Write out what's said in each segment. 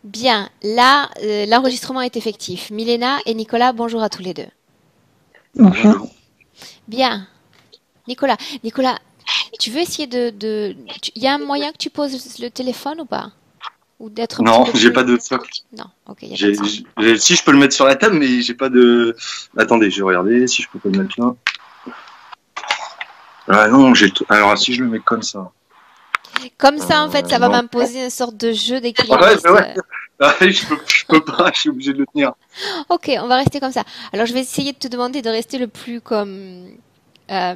Bien, là, l'enregistrement est effectif. Milena et Nicolas, bonjour à tous les deux. Bonjour. Bien. Nicolas, tu veux essayer il y a un moyen que tu poses le téléphone ou pas? Ou d'être un Non, petit peu j'ai plus... pas de socle. Non, ok, il n'y a pas de ça. Si je peux le mettre sur la table, mais j'ai pas de. Attendez, je vais regarder si je peux pas le mettre là. Ah non, alors si je le mets comme ça. Comme ça, en fait, ça va Non. m'imposer une sorte de jeu Ouais, d'équilibriste. ouais. Ah, je peux pas, je suis obligé de le tenir. Ok, on va rester comme ça. Alors, je vais essayer de te demander de rester le plus comme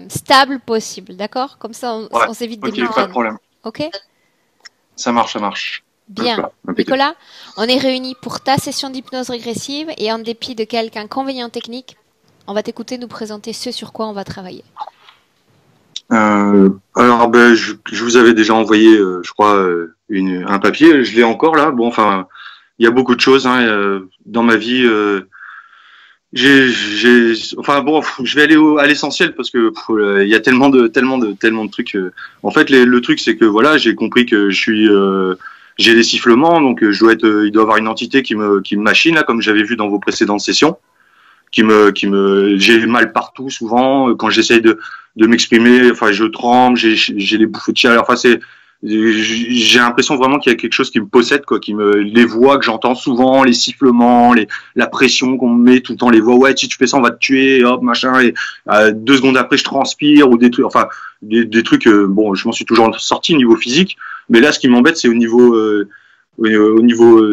stable possible, d'accord? Comme ça, Ouais, on s'évite des ok, pas de migraines. problème. Ok? Ça marche, ça marche. Bien. Voilà, impeccable. Nicolas, on est réunis pour ta session d'hypnose régressive et en dépit de quelques inconvénients techniques, on va t'écouter nous présenter ce sur quoi on va travailler. Alors, ben, je vous avais déjà envoyé, je crois, un papier. Je l'ai encore là. Bon, enfin, il y a beaucoup de choses dans ma vie. Enfin bon, je vais aller à l'essentiel parce que il y a tellement de trucs. En fait, le truc c'est que voilà, j'ai compris que j'ai des sifflements, donc il doit y avoir une entité qui me machine là, comme j'avais vu dans vos précédentes sessions, j'ai mal partout souvent quand j'essaye de m'exprimer. Enfin, je tremble, j'ai les bouffées de chaleur. Enfin, j'ai l'impression vraiment qu'il y a quelque chose qui me possède, quoi, les voix que j'entends souvent, les sifflements, la pression qu'on me met tout le temps, les voix, ouais, si tu fais ça, on va te tuer, hop, machin, et 2 secondes après, je transpire, ou des trucs, enfin, des trucs, bon, je m'en suis toujours sorti au niveau physique, mais là, ce qui m'embête, c'est au niveau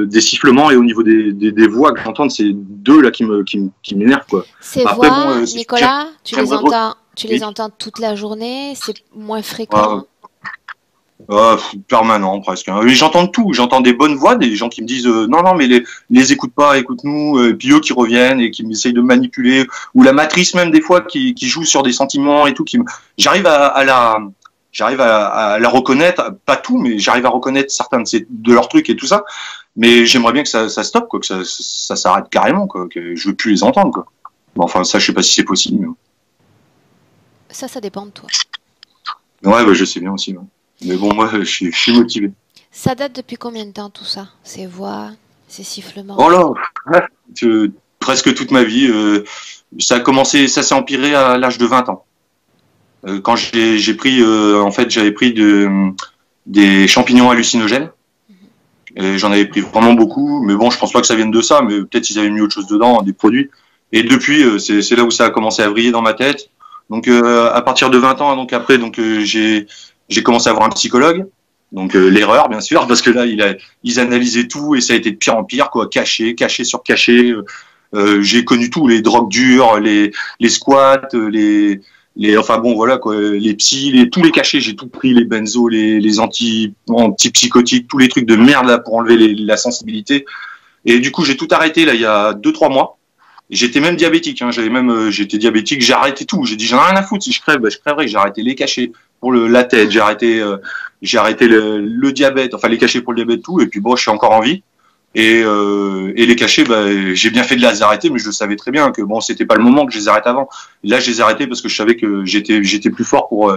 des sifflements et au niveau des voix que j'entends, c'est deux là qui m'énervent, quoi. Ces Après, voix, bon, Nicolas, tu les oui. entends toute la journée, c'est moins fréquent. Permanent presque. Hein. J'entends tout, j'entends des bonnes voix, des gens qui me disent non non mais les écoute pas, écoute-nous, et puis eux qui reviennent et qui m'essayent de manipuler, ou la matrice même des fois qui joue sur des sentiments et tout, j'arrive à la reconnaître, pas tout, mais j'arrive à reconnaître certains de leurs trucs et tout ça, mais j'aimerais bien que ça stoppe, quoi, que ça s'arrête carrément, quoi, que je veux plus les entendre, quoi. Bon, enfin ça je sais pas si c'est possible. Ça dépend de toi. Ouais, bah, je sais bien aussi. Ouais. Mais bon, moi, je suis motivé. Ça date depuis combien de temps tout ça? Ces voix, ces sifflements? Oh là, presque toute ma vie. Ça a commencé, ça s'est empiré à l'âge de 20 ans. Quand j'ai pris, en fait, j'avais pris des champignons hallucinogènes. Et j'en avais pris vraiment beaucoup. Mais bon, je pense pas que ça vienne de ça. Mais peut-être ils avaient mis autre chose dedans, des produits. Et depuis, c'est là où ça a commencé à vriller dans ma tête. Donc, à partir de 20 ans, donc après, donc j'ai commencé à voir un psychologue. Donc l'erreur, bien sûr, parce que là, ils analysaient tout et ça a été de pire en pire, quoi, caché sur caché. J'ai connu tout, les drogues dures, les squats, enfin bon, voilà, quoi, les psys, tous les cachets, j'ai tout pris, les benzos, les antipsychotiques, tous les trucs de merde là pour enlever la sensibilité. Et du coup, j'ai tout arrêté là il y a 2-3 mois. J'étais même diabétique, hein, j'étais diabétique, j'ai arrêté tout. J'ai dit j'en ai rien à foutre, si je crève, je crèverai. J'ai arrêté les cachets pour la tête, j'ai arrêté le diabète, enfin les cachets pour le diabète, tout. Et puis bon, je suis encore en vie. Et les cachets, j'ai bien fait de les arrêter, mais je savais très bien que bon, c'était pas le moment que je les arrête avant. Là, je les ai arrêtés parce que je savais que j'étais plus fort pour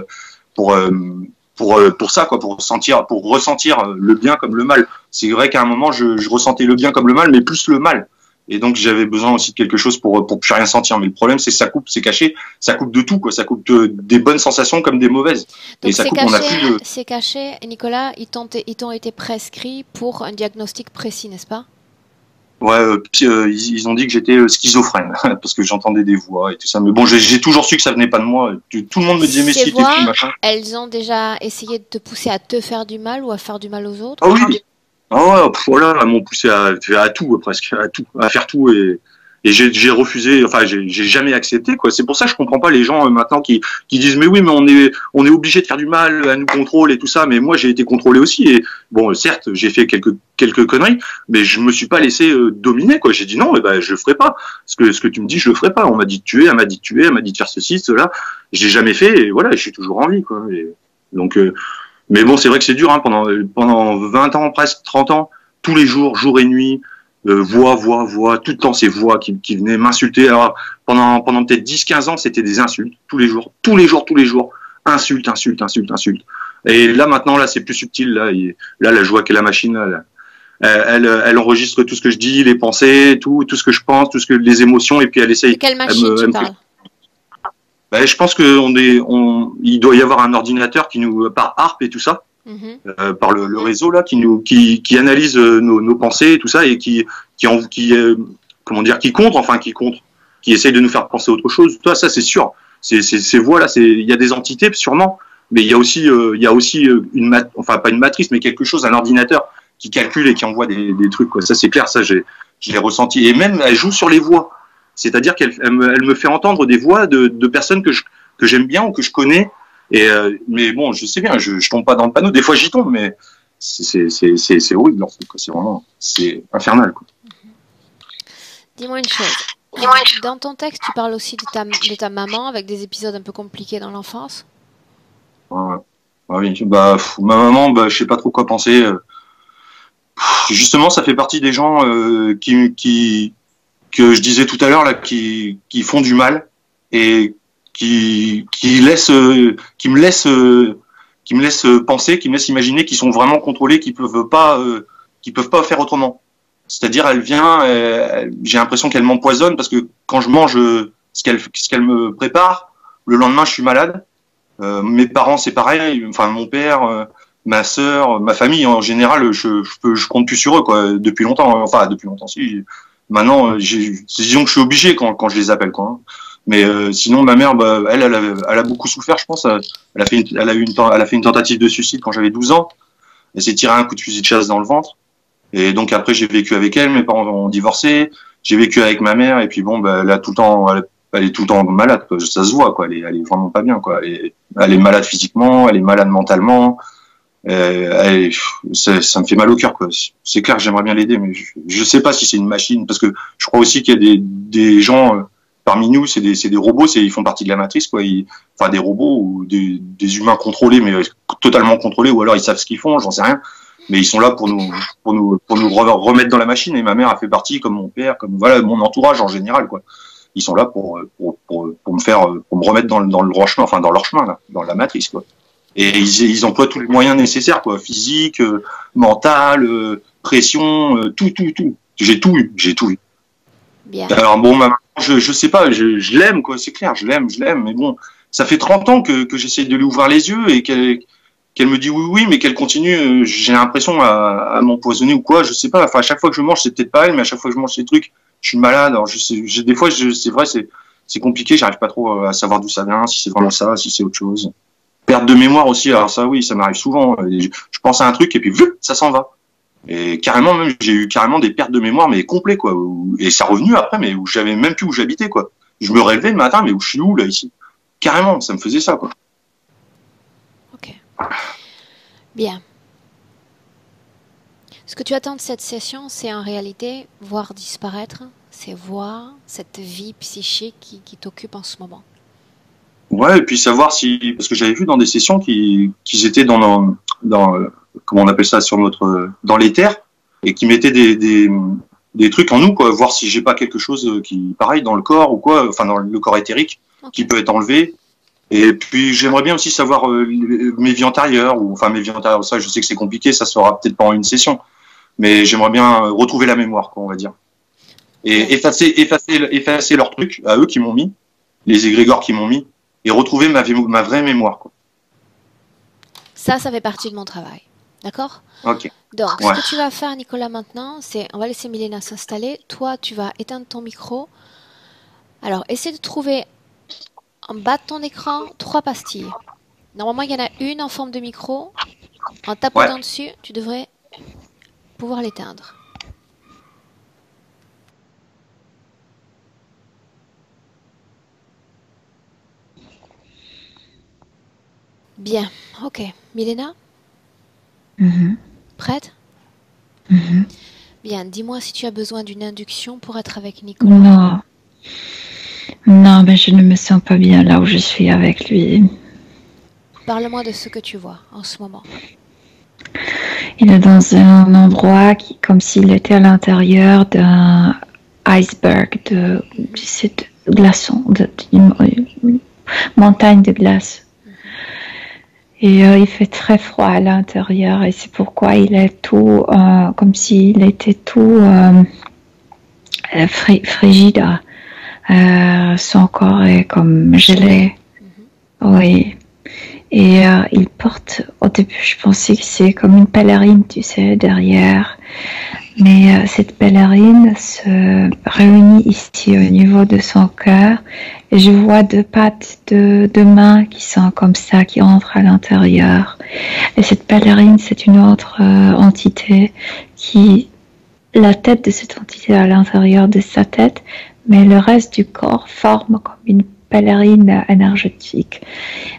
ça, quoi, pour ressentir le bien comme le mal. C'est vrai qu'à un moment, je ressentais le bien comme le mal, mais plus le mal. Et donc j'avais besoin aussi de quelque chose pour plus rien sentir. Mais le problème, c'est que ça coupe, c'est caché, ça coupe de tout, quoi. Ça coupe des bonnes sensations comme des mauvaises. Donc Et ça coupe, on a plus de. ces cachets, Nicolas, ils t'ont été prescrits pour un diagnostic précis, n'est-ce pas? Ouais, ils ont dit que j'étais schizophrène parce que j'entendais des voix et tout ça. Mais bon, j'ai toujours su que ça venait pas de moi. Tout le monde me disait mais Ces si t'es voix, fou, machin. elles ont déjà essayé de te pousser à te faire du mal ou à faire du mal aux autres? Ah oui. Ah ouais, voilà, elles m'ont poussé à tout, presque, à tout, à faire tout et j'ai refusé, enfin j'ai jamais accepté, quoi. C'est pour ça que je comprends pas les gens maintenant qui disent mais oui mais on est obligé de faire du mal, à nous contrôle et tout ça. Mais moi j'ai été contrôlé aussi et bon certes j'ai fait quelques conneries, mais je me suis pas laissé dominer, quoi. J'ai dit non, je le ferai pas. Ce que tu me dis je le ferai pas. On m'a dit de tuer, elle m'a dit de tuer, elle m'a dit de faire ceci, cela. J'ai jamais fait et voilà, je suis toujours en vie, quoi. Donc mais bon, c'est vrai que c'est dur, hein, pendant 20 ans, presque 30 ans, tous les jours, jour et nuit, voix, tout le temps ces voix qui venaient m'insulter. Alors, pendant peut-être 10-15 ans, c'était des insultes, tous les jours, insultes. Et là, maintenant, là, c'est plus subtil, là, là, je vois que la machine, Elle enregistre tout ce que je dis, les pensées, tout ce que je pense, les émotions, et puis elle essaye. De quelle machine tu parles? Ben, je pense il doit y avoir un ordinateur qui nous, par ARP et tout ça, par le réseau là, qui analyse nos pensées et tout ça, et comment dire, qui essaye de nous faire penser à autre chose. Toi, ça c'est sûr. Ces voix là, il y a des entités sûrement, mais il y a aussi enfin pas une matrice, mais quelque chose, un ordinateur qui calcule et qui envoie des trucs, quoi. Ça c'est clair, ça je l'ai ressenti. Et même elle joue sur les voix. C'est-à-dire qu'elle me fait entendre des voix de personnes que j'aime bien ou que je connais. Mais bon, je sais bien, je tombe pas dans le panneau. Des fois, j'y tombe, mais c'est horrible. C'est infernal, quoi. Dis-moi une chose. Dans ton texte, tu parles aussi de ta maman avec des épisodes un peu compliqués dans l'enfance. Ouais. Oui, ma maman, je sais pas trop quoi penser. Justement, ça fait partie des gens que je disais tout à l'heure là, qui font du mal et qui me laissent penser, qui me laissent imaginer qu'ils sont vraiment contrôlés, qu'ils peuvent pas faire autrement. C'est-à-dire, elle vient, j'ai l'impression qu'elle m'empoisonne parce que quand je mange ce qu'elle me prépare, le lendemain je suis malade. Mes parents c'est pareil, enfin mon père, ma sœur, ma famille en général, je compte plus sur eux, quoi, depuis longtemps. Enfin depuis longtemps, si. Maintenant, disons que je suis obligé quand je les appelle, quoi. Mais sinon, ma mère, elle a beaucoup souffert, je pense. Elle a fait une tentative de suicide quand j'avais 12 ans. Elle s'est tiré un coup de fusil de chasse dans le ventre. Et donc après, j'ai vécu avec elle. Mes parents ont divorcé. J'ai vécu avec ma mère. Et puis bon, elle est tout le temps malade, quoi. Ça se voit, quoi. Elle est vraiment pas bien, quoi. Elle est malade physiquement, elle est malade mentalement. Ça me fait mal au cœur, quoi. C'est clair que j'aimerais bien l'aider, mais je sais pas si c'est une machine, parce que je crois aussi qu'il y a des gens parmi nous, c'est des robots, ils font partie de la matrice, quoi. Enfin, des robots ou des humains contrôlés, mais totalement contrôlés, ou alors ils savent ce qu'ils font, j'en sais rien. Mais ils sont là pour nous remettre dans la machine. Et ma mère a fait partie, comme mon père, comme voilà mon entourage en général, quoi. Ils sont là pour me remettre dans le droit chemin, enfin dans leur chemin là, dans la matrice, quoi. Et ils emploient tous les moyens nécessaires, quoi, physique, mental, pression, tout. J'ai tout eu. Bien. Alors bon, maman, je sais pas, je l'aime, quoi, c'est clair, je l'aime, mais bon, ça fait 30 ans que j'essaie de lui ouvrir les yeux et qu'elle me dit oui, mais qu'elle continue, j'ai l'impression à m'empoisonner ou quoi, je sais pas. Enfin, à chaque fois que je mange, c'est peut-être pas elle, mais à chaque fois que je mange ces trucs, je suis malade. Alors des fois, c'est vrai, c'est compliqué, j'arrive pas trop à savoir d'où ça vient, si c'est vraiment ça, si c'est autre chose. Perte de mémoire aussi, alors ça oui, ça m'arrive souvent. Je pense à un truc et puis ça s'en va. Et carrément, même j'ai eu carrément des pertes de mémoire, mais complets, quoi. Et ça revenu après, mais où j'avais même plus où j'habitais, quoi. Je me relevais le matin, mais où je suis où là ici? Carrément, ça me faisait ça, quoi. Ok. Bien. Ce que tu attends de cette session, c'est en réalité voir disparaître ces voix, cette vie psychique qui t'occupe en ce moment. Ouais, et puis savoir si, parce que j'avais vu dans des sessions qu'ils étaient dans comment on appelle ça dans l'éther, et qui mettaient des trucs en nous, quoi, voir si j'ai pas quelque chose qui, pareil, dans le corps ou quoi, enfin dans le corps éthérique, qui peut être enlevé. Et puis j'aimerais bien aussi savoir mes vies antérieures, mes vies antérieures, ça je sais que c'est compliqué, ça sera peut-être pas en une session, mais j'aimerais bien retrouver la mémoire, quoi, on va dire. Et effacer leurs trucs, à eux qui m'ont mis, les égrégores qui m'ont mis, et retrouver ma vraie mémoire, quoi. Ça fait partie de mon travail. D'accord? Ok. Donc, ce que tu vas faire, Nicolas, maintenant, c'est, on va laisser Milena s'installer. Toi, tu vas éteindre ton micro. Alors, essaie de trouver en bas de ton écran 3 pastilles. Normalement, il y en a une en forme de micro. En tapotant dessus, tu devrais pouvoir l'éteindre. Bien, ok. Milena? Prête? Bien, dis-moi si tu as besoin d'une induction pour être avec Nicolas. Non, mais je ne me sens pas bien là où je suis avec lui. Parle-moi de ce que tu vois en ce moment. Il est dans un endroit comme s'il était à l'intérieur d'un iceberg, de glaçon, montagne de glace. Et il fait très froid à l'intérieur et c'est pourquoi il est tout comme s'il était tout frigide. Son corps est comme gelé. Oui. Et il porte, au début je pensais que c'est comme une pèlerine, tu sais, derrière. Mais cette pèlerine se réunit ici au niveau de son cœur et je vois deux pattes de mains qui sont comme ça, qui entrent à l'intérieur. Et cette pèlerine, c'est une autre entité qui, la tête de cette entité est à l'intérieur de sa tête, mais le reste du corps forme comme une pèlerine énergétique.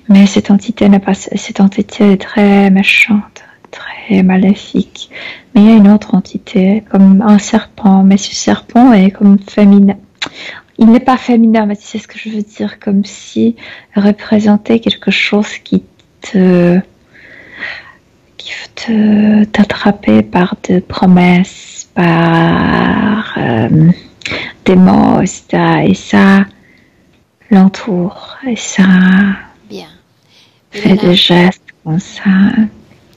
Mais cette entité est très méchante, très maléfique. Mais il y a une autre entité, comme un serpent, mais ce serpent est comme féminin. Il n'est pas féminin, mais tu sais ce que je veux dire, comme si représentait quelque chose qui t'attrapait par des promesses, par des mots, et ça l'entoure, et ça Bien. fait des gestes comme ça.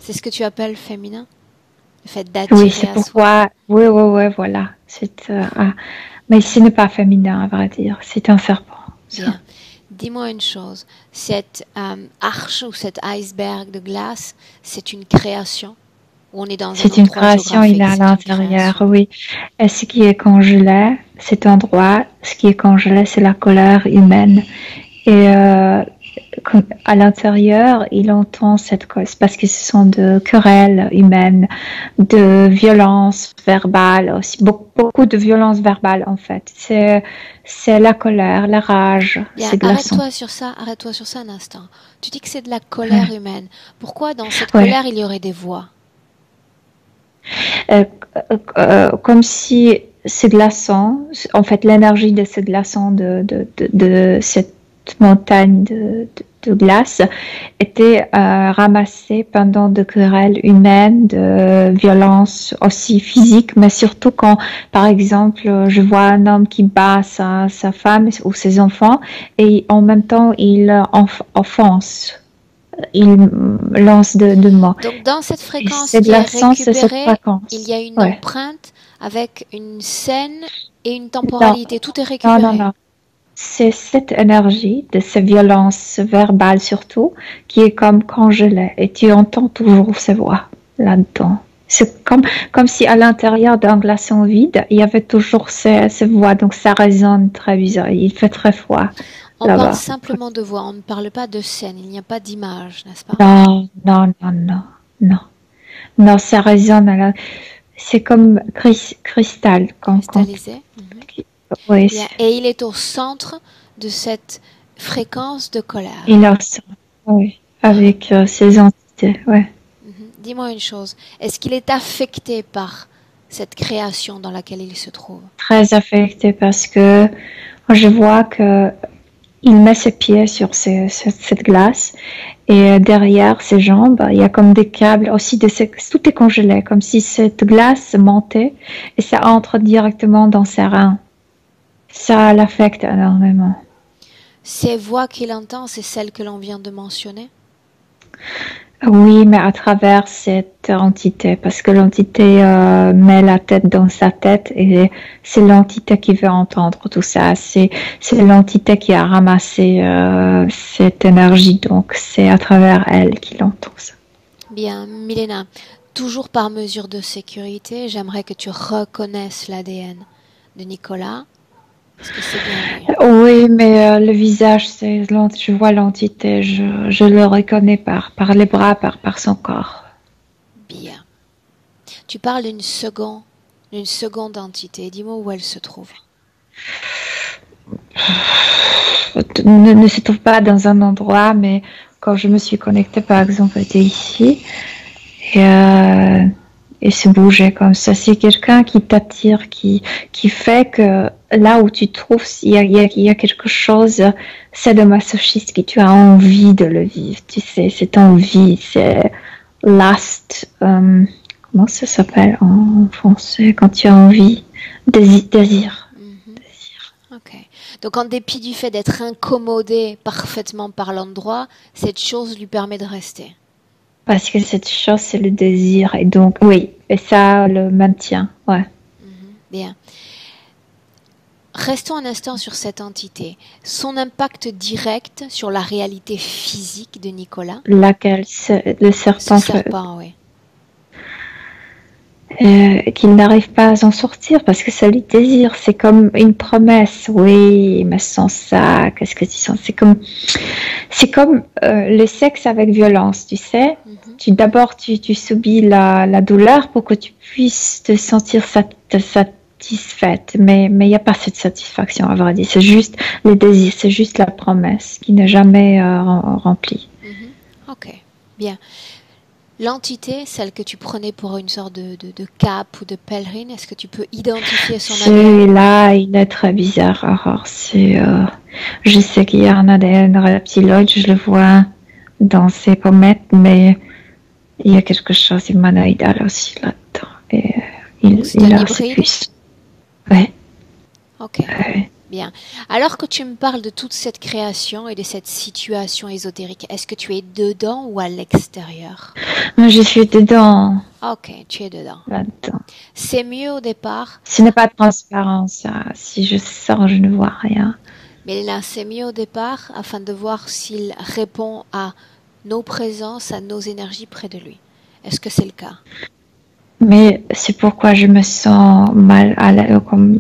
C'est ce que tu appelles féminin? Le fait d'attirer Oui, c'est à pourquoi. Oui, voilà. Mais ce n'est pas féminin, à vrai dire. C'est un serpent. Bien. Dis-moi une chose. Cette arche ou cet iceberg de glace, c'est une création? Ou on est dans un C'est une endroit création, il est à géographique? l'intérieur, oui. Et ce qui est congelé, cet endroit, ce qui est congelé, c'est la colère humaine. Et à l'intérieur, il entend cette cause parce que ce sont de querelles humaines, de violences verbales aussi, beaucoup de violences verbales en fait. C'est la colère, la rage, Bien, c'est glaçant. arrête-toi sur ça un instant. Tu dis que c'est de la colère humaine. Pourquoi dans cette Ouais. colère il y aurait des voix? Comme si c'est glaçant, en fait l'énergie de ce glaçant de cette montagne de glace était ramassée pendant de querelles humaines, de violences aussi physiques, mais surtout quand, par exemple, je vois un homme qui bat sa femme ou ses enfants et en même temps il offense. Il lance de mots. Donc dans cette fréquence C'est qui est glaçant, c'est cette récupérée, fréquence. il y a une Ouais. empreinte avec une scène et une temporalité. Tout est récupéré. Non. C'est cette énergie de ces violences verbales surtout qui est comme congelée et tu entends toujours ces voix là-dedans. C'est comme si à l'intérieur d'un glaçon vide, il y avait toujours ces voix, donc ça résonne très bizarre. Il fait très froid. On là-bas. parle simplement de voix, on ne parle pas de scène, il n'y a pas d'image, n'est-ce pas? Non, ça résonne. C'est comme cristal. Cristallisé. Oui, Bien. Et il est au centre de cette fréquence de colère. il a ça, oui, avec ses entités, ouais. Dis-moi une chose, est-ce qu'il est affecté par cette création dans laquelle il se trouve? Très affecté parce que je vois que il met ses pieds sur cette glace et derrière ses jambes, il y a comme des câbles aussi, tout est congelé, comme si cette glace montait et ça entre directement dans ses reins. Ça l'affecte énormément. Ces voix qu'il entend, c'est celles que l'on vient de mentionner? Oui, mais à travers cette entité, parce que l'entité met la tête dans sa tête et c'est l'entité qui veut entendre tout ça. C'est l'entité qui a ramassé cette énergie, donc c'est à travers elle qu'il entend ça. Bien, Milena, toujours par mesure de sécurité, j'aimerais que tu reconnaisses l'ADN de Nicolas. Est-ce que c'est bien lui? Oui, mais le visage, je vois l'entité, je le reconnais par les bras, par son corps. Bien. Tu parles d'une seconde entité. Dis-moi où elle se trouve. Ne se trouve pas dans un endroit, mais quand je me suis connectée, par exemple, elle était ici et se bougeait comme ça. C'est quelqu'un qui t'attire, qui fait que là où tu trouves, il y a quelque chose, c'est de masochiste, que tu as envie de le vivre. Tu sais, cette envie, c'est lust. Comment ça s'appelle en français quand tu as envie? Désir. Ok. Donc, en dépit du fait d'être incommodé parfaitement par l'endroit, cette chose lui permet de rester. Parce que cette chose, c'est le désir. Et donc, oui, et ça le maintient. Ouais. Bien. Restons un instant sur cette entité. Son impact direct sur la réalité physique de Nicolas. Laquelle, le Ce serpent, serpent, oui. qu'il n'arrive pas à s'en sortir parce que ça lui désire. C'est comme une promesse. Oui, mais sans ça, qu'est-ce que tu sens? C'est comme le sexe avec violence, tu sais. D'abord, tu subis la douleur pour que tu puisses te sentir satisfaite. Mais il n'y a pas cette satisfaction, à vrai dire. C'est juste le désir, c'est juste la promesse qui n'est jamais remplie. Ok, bien. L'entité, celle que tu prenais pour une sorte de cape ou de pèlerine, est-ce que tu peux identifier son ADN? Celui-là, il est très bizarre. Alors, je sais qu'il y a un ADN reptiloïde, je le vois dans ses pommettes, mais il y a quelque chose humanoïdal aussi là-dedans. Et il a ses cuisses. Ouais. Ok. Bien. Alors que tu me parles de toute cette création et de cette situation ésotérique, est-ce que tu es dedans ou à l'extérieur? Je suis dedans. Ok, tu es dedans. Là-dedans. C'est mieux au départ. Ce n'est pas transparent, ça. Si je sors, je ne vois rien. Mais là, c'est mieux au départ afin de voir s'il répond à nos présences, à nos énergies près de lui. Est-ce que c'est le cas? Mais c'est pourquoi je me sens mal, comme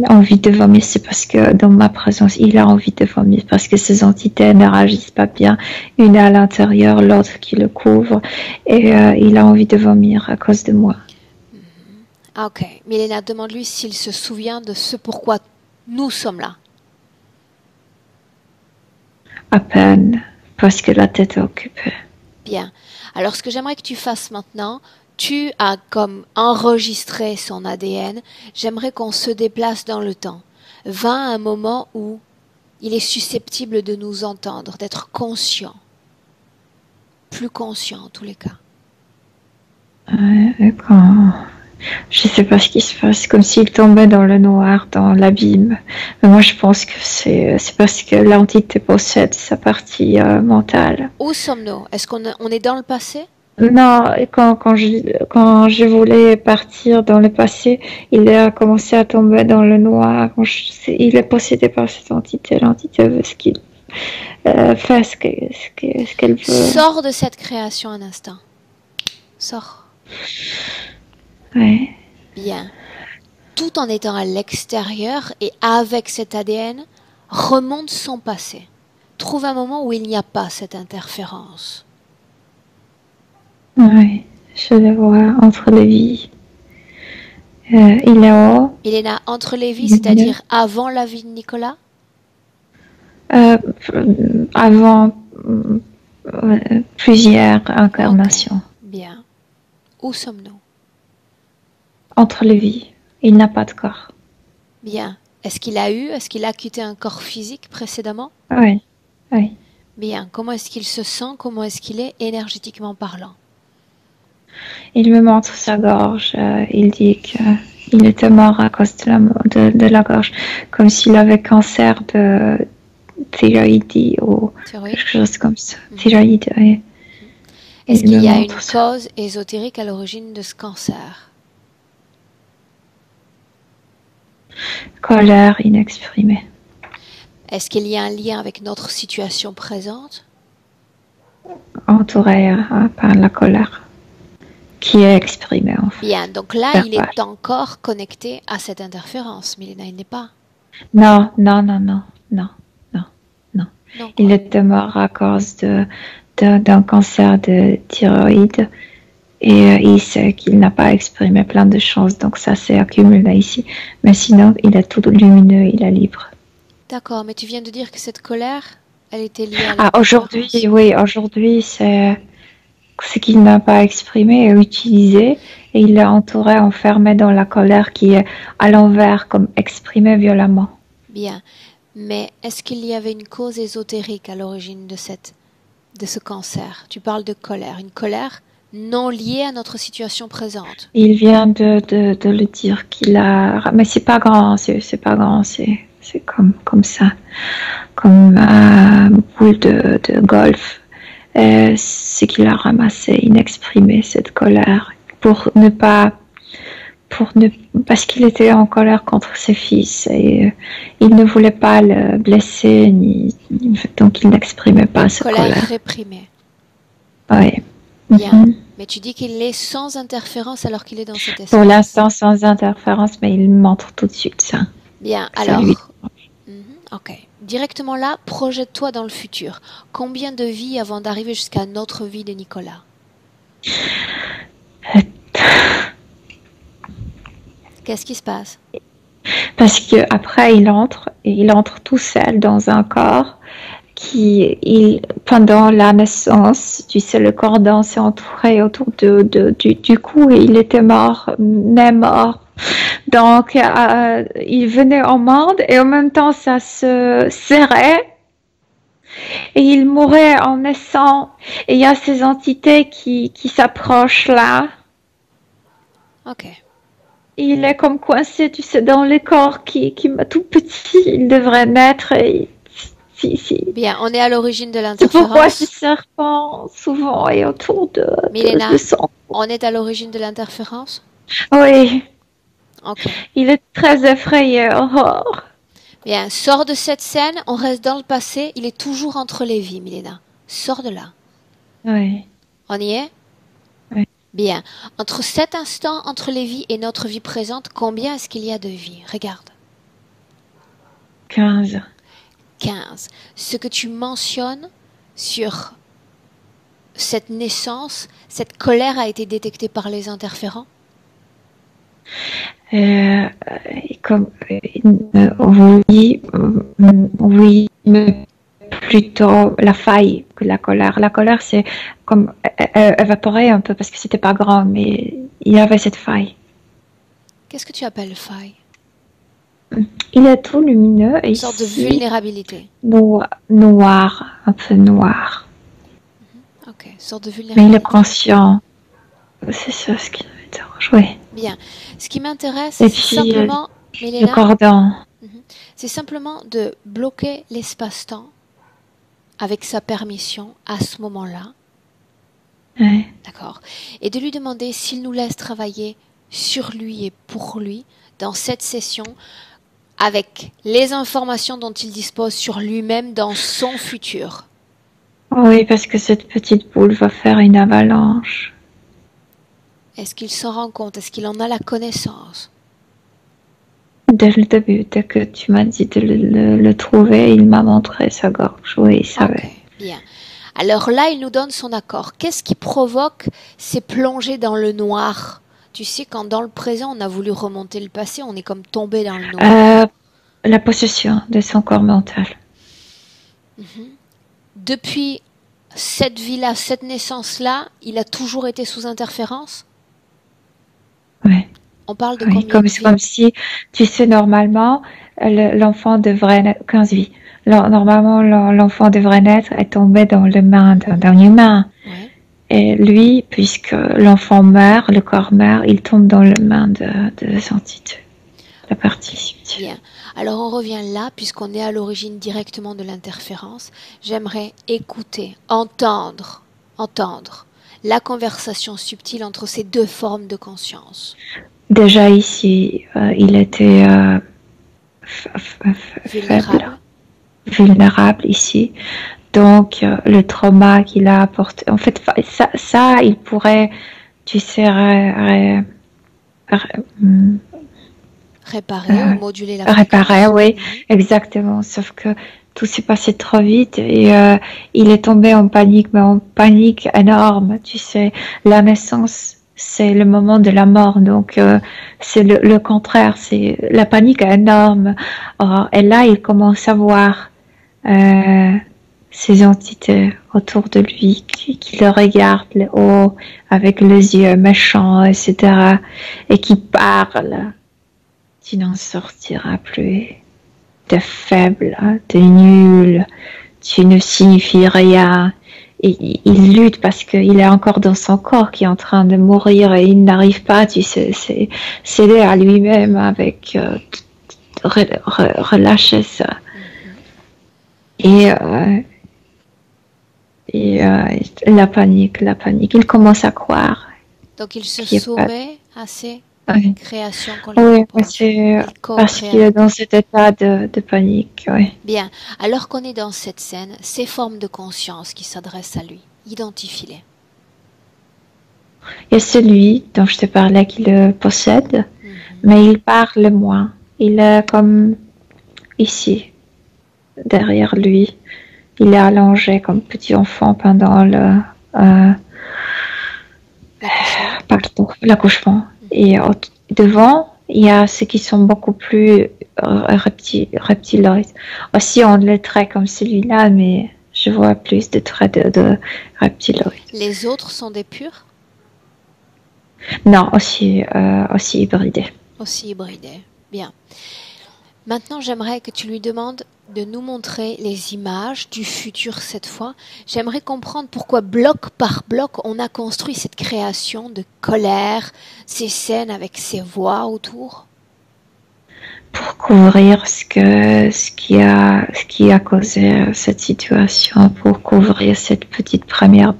envie de vomir. C'est parce que dans ma présence, il a envie de vomir. Parce que ces entités ne réagissent pas bien. Une est à l'intérieur, l'autre qui le couvre. Et il a envie de vomir à cause de moi. Ok. Milena, demande-lui s'il se souvient de ce pourquoi nous sommes là. À peine. Parce que la tête est occupée. Bien. Alors, ce que j'aimerais que tu fasses maintenant, tu as comme enregistré son ADN. J'aimerais qu'on se déplace dans le temps. Va à un moment où il est susceptible de nous entendre, d'être conscient. Plus conscient en tous les cas. Je ne sais pas ce qui se passe, comme s'il tombait dans le noir, dans l'abîme. Mais moi, je pense que c'est parce que l'entité possède sa partie mentale. Où sommes-nous? Est-ce qu'on est dans le passé? Non, quand je voulais partir dans le passé, il a commencé à tomber dans le noir. Il est possédé par cette entité. L'entité veut ce qu'il fait, ce qu'elle veut. Sors de cette création un instant. Sors. Ouais. Bien. Tout en étant à l'extérieur et avec cet ADN, remonte son passé. Trouve un moment où il n'y a pas cette interférence. Oui, je le vois entre les vies. Il est haut. Il est là entre les vies, c'est-à-dire avant la vie de Nicolas? Avant plusieurs incarnations. Okay. Bien. Où sommes-nous? Entre les vies. Il n'a pas de corps. Bien. Est-ce qu'il a quitté un corps physique précédemment? Oui. Oui. Bien. Comment est-ce qu'il se sent? Comment est-ce qu'il est énergétiquement parlant? Il me montre sa gorge. Il dit qu'il était mort à cause de la gorge. Comme s'il avait cancer de thyroïde ou quelque chose comme ça. Thyroïde, oui. Est-ce qu'il y a une cause ésotérique à l'origine de ce cancer? Colère inexprimée. Est-ce qu'il y a un lien avec notre situation présente? Entouré par la colère qui est exprimée en fait. Bien, donc là, il est encore connecté à cette interférence. Milena, il n'est pas. Non. Il était mort à cause d'un cancer de thyroïde et il sait qu'il n'a pas exprimé plein de choses, donc ça s'est accumulé ici. Mais sinon, il est tout lumineux, il est libre. D'accord, mais tu viens de dire que cette colère, elle était liée à la aujourd'hui, c'est ce qu'il n'a pas exprimé et utilisé, et il est entouré, enfermé dans la colère qui est à l'envers, comme exprimée violemment. Bien, mais est-ce qu'il y avait une cause ésotérique à l'origine de ce cancer? Tu parles de colère, une colère non liée à notre situation présente. Il vient de le dire qu'il a, mais c'est pas grand, c'est C'est comme ça, comme un boule de golf. Ce qu'il a ramassé, inexprimé, cette colère, parce qu'il était en colère contre ses fils et il ne voulait pas le blesser, donc il n'exprimait pas cette colère. Colère réprimée. Oui. Bien. Mais tu dis qu'il est sans interférence alors qu'il est dans cet espace. Pour l'instant, sans interférence, mais il montre tout de suite ça. Bien, alors. Ok. Directement là, projette-toi dans le futur. Combien de vies avant d'arriver jusqu'à notre vie de Nicolas? Qu'est-ce qui se passe? Parce que après il entre tout seul dans un corps pendant la naissance, tu sais, le cordon s'est entouré autour du cou et il était mort. Donc, il venait en monde et en même temps, ça se serrait et il mourait en naissant. Et il y a ces entités qui s'approchent là. Ok. Il est comme coincé, tu sais, dans les corps qui tout petit. Il devrait naître et... Bien, on est à l'origine de l'interférence. C'est pourquoi ce serpent souvent est autour de son... On est à l'origine de l'interférence? Oui. Ok. Il est très effrayé. Bien, sors de cette scène, on reste dans le passé, il est toujours entre les vies, Milena. Sors de là. Oui. On y est? Oui. Bien. Entre cet instant, entre les vies et notre vie présente, combien est-ce qu'il y a de vies? Regarde. 15. 15. Ce que tu mentionnes sur cette naissance, cette colère a été détectée par les interférents? Oui, mais plutôt la faille que la colère. La colère, c'est comme évaporé un peu parce que c'était pas grand, mais il y avait cette faille. Qu'est-ce que tu appelles faille? Il est tout lumineux et une sorte de vulnérabilité. Noir, un peu noir. Ok, une sorte de vulnérabilité. Mais il est conscient. C'est ça ce qui m'intéresse. Oui. Bien. Ce qui m'intéresse, c'est simplement, Milena, le cordon. C'est simplement de bloquer l'espace-temps avec sa permission à ce moment-là. Oui. D'accord. Et de lui demander s'il nous laisse travailler sur lui et pour lui dans cette session avec les informations dont il dispose sur lui-même dans son futur. Oui, parce que cette petite boule va faire une avalanche. Est-ce qu'il s'en rend compte? Est-ce qu'il en a la connaissance? Dès le début, dès que tu m'as dit de le trouver, il m'a montré sa gorge. Oui, il savait. Okay, bien. Alors là, il nous donne son accord. Qu'est-ce qui provoque ces plongées dans le noir? Tu sais, quand dans le présent, on a voulu remonter le passé, on est comme tombé dans le noir. La possession de son corps mental. Depuis cette vie-là, cette naissance-là, il a toujours été sous interférence? Oui. On parle de combien de vies? Comme si, tu sais, normalement, l'enfant devrait naître 15 vies. Normalement, l'enfant devrait naître et tomber dans les mains d'un humain. Ouais. Et lui, puisque l'enfant meurt, le corps meurt, il tombe dans les mains de l'entité, la partie subtile. Bien. Alors on revient là, puisqu'on est à l'origine directement de l'interférence. J'aimerais écouter, entendre la conversation subtile entre ces deux formes de conscience. Déjà ici, il était vulnérable ici. Donc, le trauma qu'il a apporté, en fait, ça il pourrait, tu sais, réparer ou moduler la réparer, oui, exactement. Sauf que tout s'est passé trop vite et il est tombé en panique, mais en panique énorme. Tu sais, la naissance, c'est le moment de la mort, donc c'est le contraire, c'est la panique énorme. Et là, il commence à voir ces entités autour de lui qui le regardent le haut avec les yeux méchants, etc. et qui parlent. Tu n'en sortiras plus. T'es faible, t'es nul, tu ne signifies rien. Et il lutte parce qu'il est encore dans son corps qui est en train de mourir et il n'arrive pas, tu sais, s'aider à lui-même avec relâcher ça. Et la panique. Il commence à croire. Donc, il se soumet à ces créations qu'on lui Oui, propose. c'est parce qu'il est dans cet état de panique. Oui. Bien. Alors qu'on est dans cette scène, ces formes de conscience qui s'adressent à lui, identifie-les. Il y a celui dont je te parlais qui le possède, mais il parle moins. Il est comme ici, derrière lui. Il est allongé comme petit enfant pendant l'accouchement. Et devant, il y a ceux qui sont beaucoup plus reptiloïdes. Aussi, on les traite comme celui-là, mais je vois plus de traits de reptiloïdes. Les autres sont des purs? Non, aussi hybridés. Aussi hybridés. Bien. Maintenant, j'aimerais que tu lui demandes de nous montrer les images du futur cette fois. J'aimerais comprendre pourquoi bloc par bloc on a construit cette création de colère, ces scènes avec ces voix autour. Pour couvrir ce qui a causé cette situation, pour couvrir cette petite première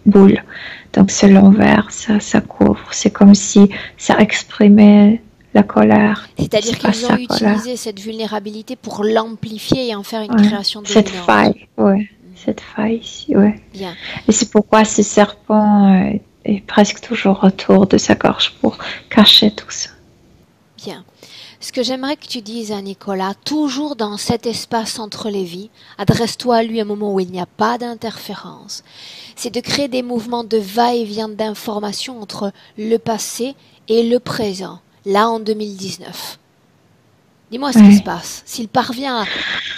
boule. Donc c'est l'envers, ça couvre. C'est comme si ça exprimait la colère. C'est-à-dire qu'ils ont utilisé cette vulnérabilité pour l'amplifier et en faire une création dominante. Cette faille, oui. Cette faille ici, oui. Bien. Et c'est pourquoi ce serpent est presque toujours autour de sa gorge pour cacher tout ça. Bien. Ce que j'aimerais que tu dises à Nicolas, toujours dans cet espace entre les vies, adresse-toi à lui à un moment où il n'y a pas d'interférence, c'est de créer des mouvements de va-et-vient d'informations entre le passé et le présent. Là, en 2019. Dis-moi ce qui se passe. S'il parvient à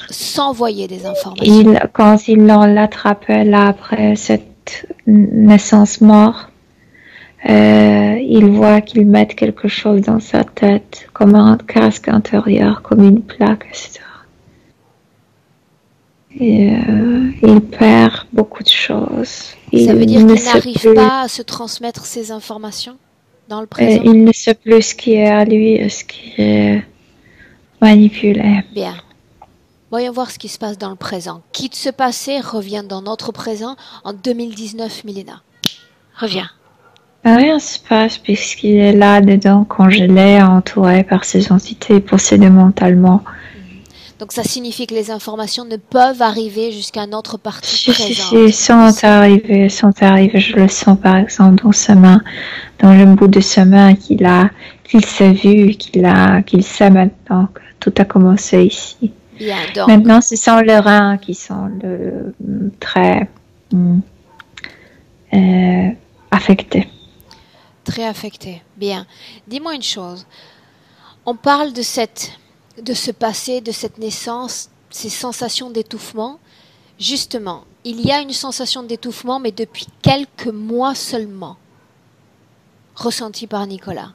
s'envoyer des informations. Quand il l'attrapait là après cette naissance-mort, il voit qu'il met quelque chose dans sa tête, comme un casque intérieur, comme une plaque, etc. Et il perd beaucoup de choses. Ça veut dire qu'il n'arrive pas à se transmettre ces informations dans le présent? Il ne sait plus ce qui est à lui et ce qui est manipulé. Bien. Voyons voir ce qui se passe dans le présent. Quitte ce passé, reviens dans notre présent en 2019, Milena. Reviens. Rien se passe puisqu'il est là dedans, congelé, entouré par ces entités, possédé mentalement. Donc ça signifie que les informations ne peuvent arriver jusqu'à notre partie présente. Si, sont arrivées, je le sens par exemple dans sa main, dans le bout de sa main qu'il s'est vu, qu'il sait maintenant que tout a commencé ici. Bien, donc. Maintenant, ce sont les reins qui sont très affectés. Très affectés. Bien. Dis-moi une chose. On parle de ce passé, de cette naissance, ces sensations d'étouffement. Justement, il y a une sensation d'étouffement, mais depuis quelques mois seulement, ressentie par Nicolas.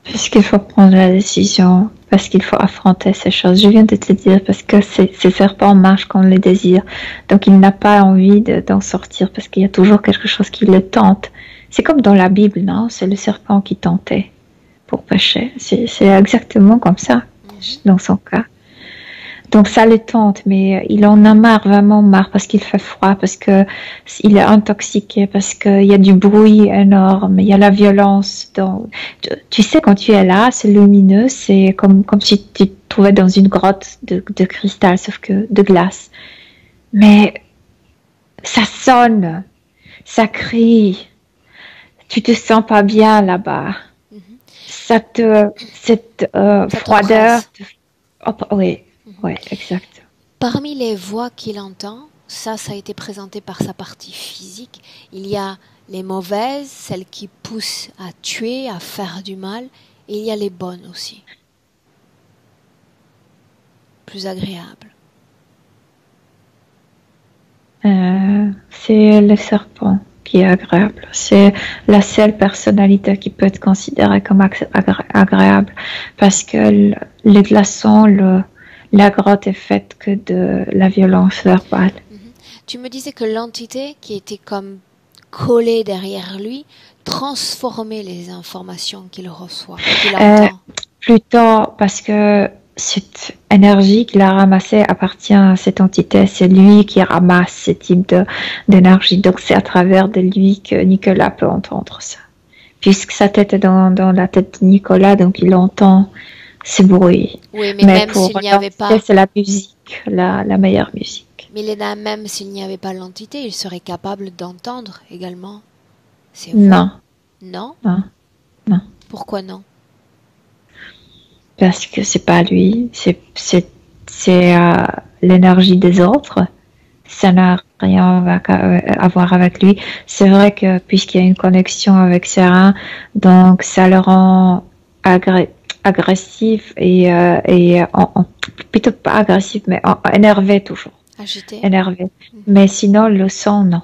Puisqu'il faut prendre la décision, parce qu'il faut affronter ces choses. Je viens de te dire, parce que ces serpents marchent quand on les désire. Donc il n'a pas envie d'en sortir, parce qu'il y a toujours quelque chose qui le tente. C'est comme dans la Bible, non? C'est le serpent qui tentait pour pécher. C'est exactement comme ça, dans son cas. Donc ça le tente, mais il en a marre, vraiment marre, parce qu'il fait froid, parce que il est intoxiqué, parce qu'il y a du bruit énorme, il y a la violence. Tu sais, quand tu es là, c'est lumineux, c'est comme si tu te trouvais dans une grotte de cristal, sauf que de glace. Mais ça sonne, ça crie, tu te sens pas bien là-bas. Cette froideur. Oui. Oui, exact. Parmi les voix qu'il entend, ça a été présenté par sa partie physique. Il y a les mauvaises, celles qui poussent à tuer, à faire du mal, et il y a les bonnes aussi. Plus agréables. C'est le serpent qui est agréable. C'est la seule personnalité qui peut être considérée comme agréable, parce que les glaçons, la grotte est faite que de la violence verbale. Tu me disais que l'entité qui était comme collée derrière lui transformait les informations qu'il reçoit, qu'il entend. Plutôt parce que cette énergie qu'il a ramassée appartient à cette entité. C'est lui qui ramasse ce type d'énergie. Donc c'est à travers de lui que Nicolas peut entendre ça. Puisque sa tête est dans la tête de Nicolas, donc il entend ces bruits. Oui, mais même s'il n'y avait pas... C'est la musique, la meilleure musique. Milena, même s'il n'y avait pas l'entité, il serait capable d'entendre également. Non. Non? Non. Pourquoi non? Parce que c'est pas lui, c'est l'énergie des autres. Ça n'a rien à voir avec lui. C'est vrai que puisqu'il y a une connexion avec ses reins, donc ça le rend agressif et plutôt pas agressif, mais énervé toujours. Agité. Énervé. Mais sinon, le sang, non.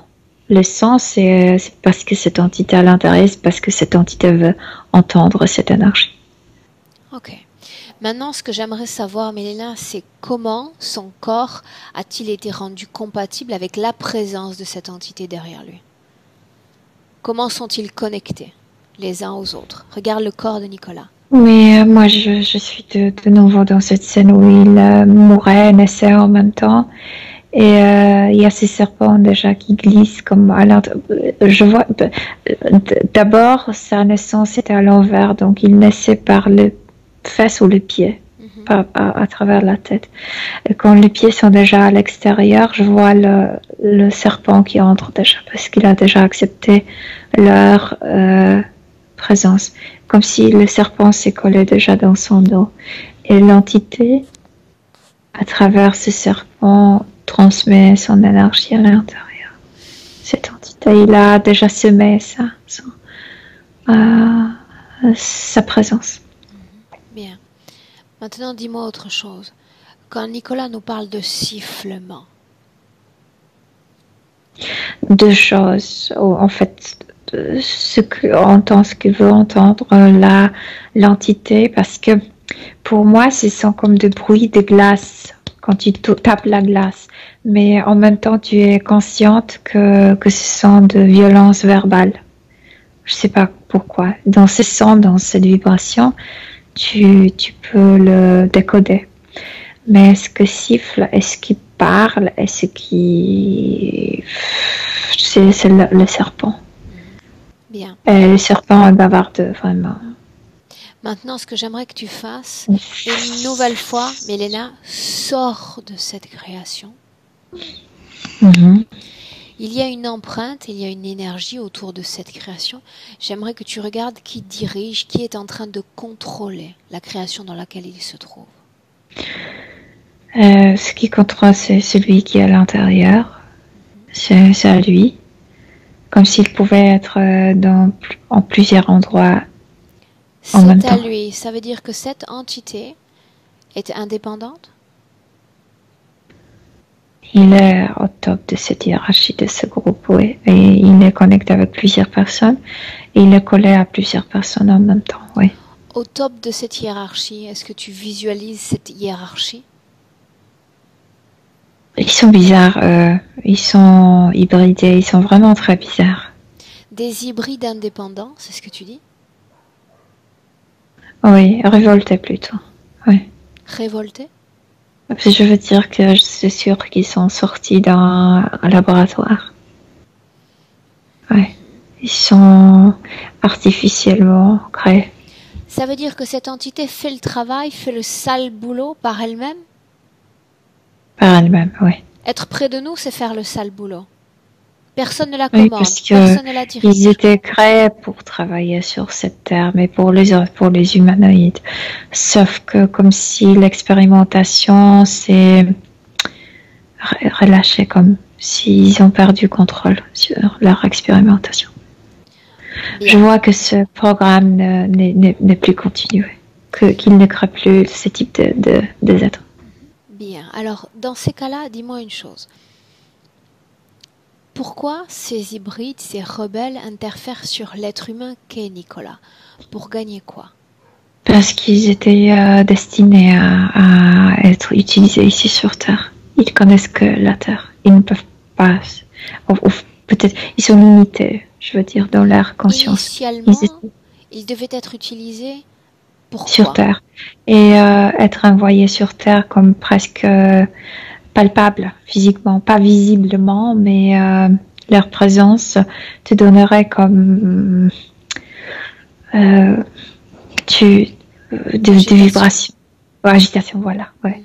Le sang, c'est parce que cette entité à l'intérieur, c'est parce que cette entité veut entendre cette énergie. Ok. Maintenant, ce que j'aimerais savoir, Milena, c'est comment son corps a-t-il été rendu compatible avec la présence de cette entité derrière lui? Comment sont-ils connectés les uns aux autres? Regarde le corps de Nicolas. Oui, moi je suis de nouveau dans cette scène où il mourait, naissait en même temps. Et il y a ces serpents déjà qui glissent comme à l'intérieur. Je vois, d'abord, sa naissance était à l'envers, donc il naissait par le fesses ou le pied, à travers la tête. Et quand les pieds sont déjà à l'extérieur, je vois le serpent qui entre déjà, parce qu'il a déjà accepté leur présence. Comme si le serpent s'est collé déjà dans son dos. Et l'entité, à travers ce serpent, transmet son énergie à l'intérieur. Cette entité, il a déjà semé sa présence. Bien. Maintenant, dis-moi autre chose. Quand Nicolas nous parle de sifflement. Deux choses. En fait, ce qu'il veut entendre l'entité, parce que pour moi, ce sont comme des bruits de glace quand tu tapes la glace. Mais en même temps, tu es consciente que ce sont de violences verbales. Je ne sais pas pourquoi. Dans ce son, dans cette vibration, tu peux le décoder. Mais est-ce que siffle, est-ce qu'il parle, est-ce qu'il... C'est le serpent. Bien. Et le serpent est bavardeux, vraiment. Maintenant, ce que j'aimerais que tu fasses, une nouvelle fois, Milena, sors de cette création. Il y a une empreinte, il y a une énergie autour de cette création. J'aimerais que tu regardes qui dirige, qui est en train de contrôler la création dans laquelle il se trouve. Ce qui contrôle, c'est celui qui est à l'intérieur. C'est à lui. Comme s'il pouvait être en plusieurs endroits en même temps. C'est à lui. Ça veut dire que cette entité est indépendante? Il est au top de cette hiérarchie, de ce groupe, oui. Et il est connecté avec plusieurs personnes. Et il est collé à plusieurs personnes en même temps, oui. Au top de cette hiérarchie, est-ce que tu visualises cette hiérarchie? Ils sont bizarres, ils sont hybridés, ils sont vraiment très bizarres. Des hybrides indépendants, c'est ce que tu dis? Oui, révoltés plutôt, oui. Révoltés? Je veux dire que je suis sûre qu'ils sont sortis d'un laboratoire. Oui, ils sont artificiellement créés. Ça veut dire que cette entité fait le travail, fait le sale boulot par elle-même? Par elle-même, oui. Être près de nous, c'est faire le sale boulot. Personne ne la commande, parce que personne ne la dirige. Ils étaient créés pour travailler sur cette terre, mais pour les humanoïdes. Sauf que comme si l'expérimentation s'est relâchée, comme s'ils ont perdu contrôle sur leur expérimentation. Bien. Je vois que ce programme n'est plus continué, qu'il ne crée plus ce type de êtres. Bien, alors dans ces cas-là, dis-moi une chose. Pourquoi ces hybrides, ces rebelles interfèrent sur l'être humain qu'est Nicolas? Pour gagner quoi? Parce qu'ils étaient destinés à être utilisés ici sur Terre. Ils connaissent que la Terre. Ils ne peuvent pas... Ou peut-être, ils sont limités, je veux dire, dans leur conscience. Initialement, ils devaient être utilisés sur Terre. Et être envoyé sur Terre comme presque palpable physiquement, pas visiblement, mais leur présence te donnerait comme des vibrations, agitation, voilà, ouais.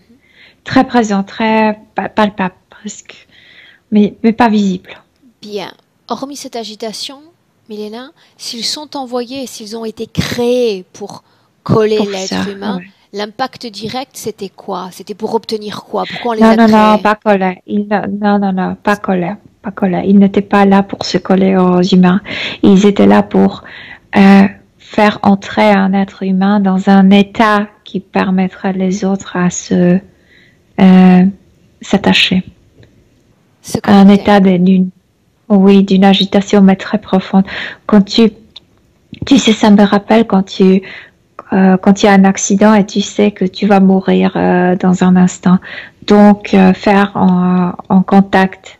Très présent, très palpable presque, mais pas visible. Bien. Hormis cette agitation, Milena, s'ils sont envoyés, s'ils ont été créés pour coller l'être humain, l'impact direct, c'était quoi? C'était pour obtenir quoi? Pourquoi on les a créés? Non, pas coller. Non, pas coller. Pas coller. Ils n'étaient pas là pour se coller aux humains. Ils étaient là pour faire entrer un être humain dans un état qui permettrait les autres à s'attacher. Un état d'une agitation, mais très profonde. Quand tu sais, ça me rappelle quand il y a un accident et tu sais que tu vas mourir dans un instant. Donc, faire en contact,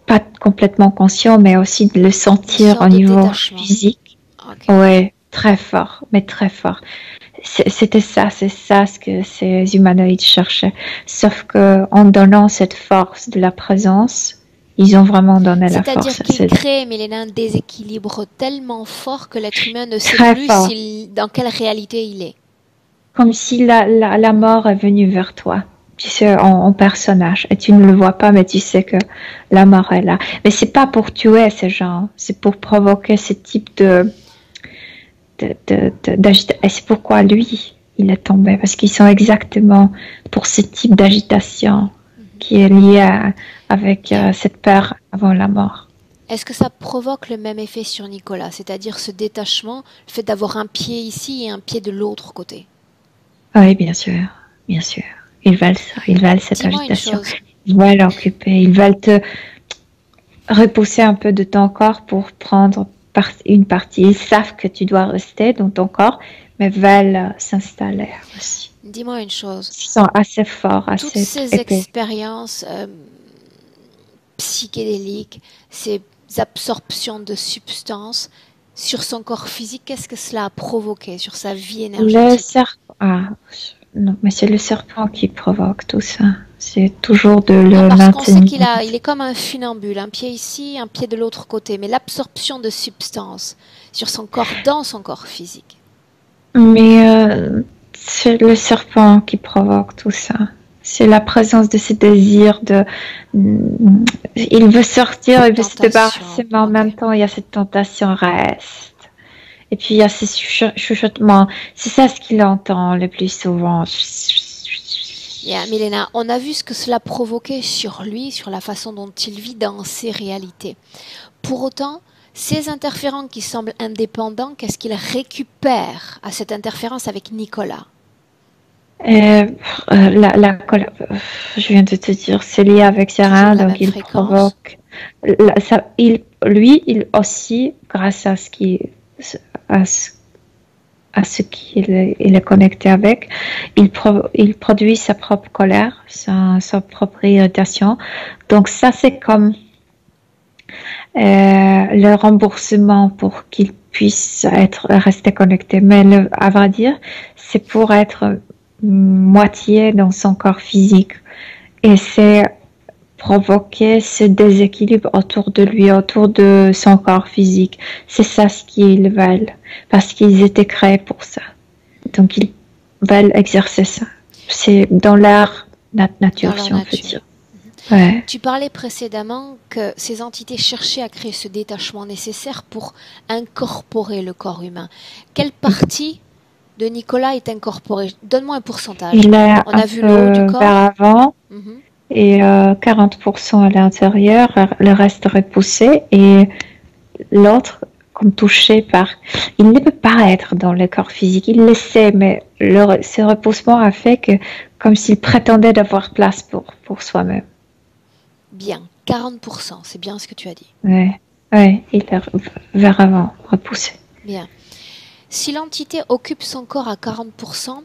pas complètement conscient, mais aussi de le sentir au niveau physique. Okay. Ouais, très fort, mais très fort. C'est ça ce que ces humanoïdes cherchaient. Sauf que en donnant cette force de la présence, ils ont vraiment donné la force. C'est-à-dire qu'ils créent, Milena, un déséquilibre tellement fort que l'être humain ne sait plus dans quelle réalité il est. Comme si la mort est venue vers toi. Tu sais, en personnage. Et tu ne le vois pas, mais tu sais que la mort est là. Mais c'est pas pour tuer ces gens. C'est pour provoquer ce type d'agitation. Et c'est pourquoi lui, il est tombé. Parce qu'ils sont exactement pour ce type d'agitation qui est lié avec cette peur avant la mort. Est-ce que ça provoque le même effet sur Nicolas, c'est-à-dire ce détachement, le fait d'avoir un pied ici et un pied de l'autre côté? Oui, bien sûr, bien sûr. Ils veulent ça, ils veulent cette agitation. Ils veulent l'occuper, ils veulent te repousser un peu de ton corps pour prendre une partie. Ils savent que tu dois rester dans ton corps, mais veulent s'installer aussi. Dis-moi une chose. Ils sont assez forts, assez toutes ces expériences psychédéliques, ces absorptions de substances sur son corps physique, qu'est-ce que cela a provoqué sur sa vie énergétique? Non, mais c'est le serpent qui provoque tout ça. C'est toujours de le maintenir. Parce qu'on sait qu'il est comme un funambule, un pied ici, un pied de l'autre côté, mais l'absorption de substances sur son corps, dans son corps physique. Mais c'est le serpent qui provoque tout ça. C'est la présence de ce désir il veut sortir, il veut se débarrasser, mais en même temps, il y a cette tentation reste. Et puis, il y a ces chuchotements. C'est ça ce qu'il entend le plus souvent. Milena, on a vu ce que cela provoquait sur lui, sur la façon dont il vit dans ses réalités. Pour autant, ces interférents qui semblent indépendants, qu'est-ce qu'ils récupèrent à cette interférence avec Nicolas? Je viens de te dire, c'est lié avec ses reins, donc il provoque. Lui aussi, grâce à ce qu'il est connecté avec, il produit sa propre colère, sa propre irritation. Donc ça, c'est comme le remboursement pour qu'il puisse rester connecté. Mais à vrai dire, c'est pour être moitié dans son corps physique. Et c'est provoquer ce déséquilibre autour de lui, autour de son corps physique. C'est ça ce qu'ils veulent, parce qu'ils étaient créés pour ça. Donc ils veulent exercer ça. C'est dans leur nature, si on peut dire. Ouais. Tu parlais précédemment que ces entités cherchaient à créer ce détachement nécessaire pour incorporer le corps humain. Quelle partie de Nicolas est incorporée? Donne-moi un pourcentage. On a vu le haut du corps. Vers avant. Et 40% à l'intérieur, le reste repoussé, et l'autre comme touché par... Il ne peut pas être dans le corps physique, il le sait, mais ce repoussement a fait que, comme s'il prétendait d'avoir place pour soi-même. Bien, 40%, c'est bien ce que tu as dit. Oui, il est vers avant, repoussé. Bien. Si l'entité occupe son corps à 40%,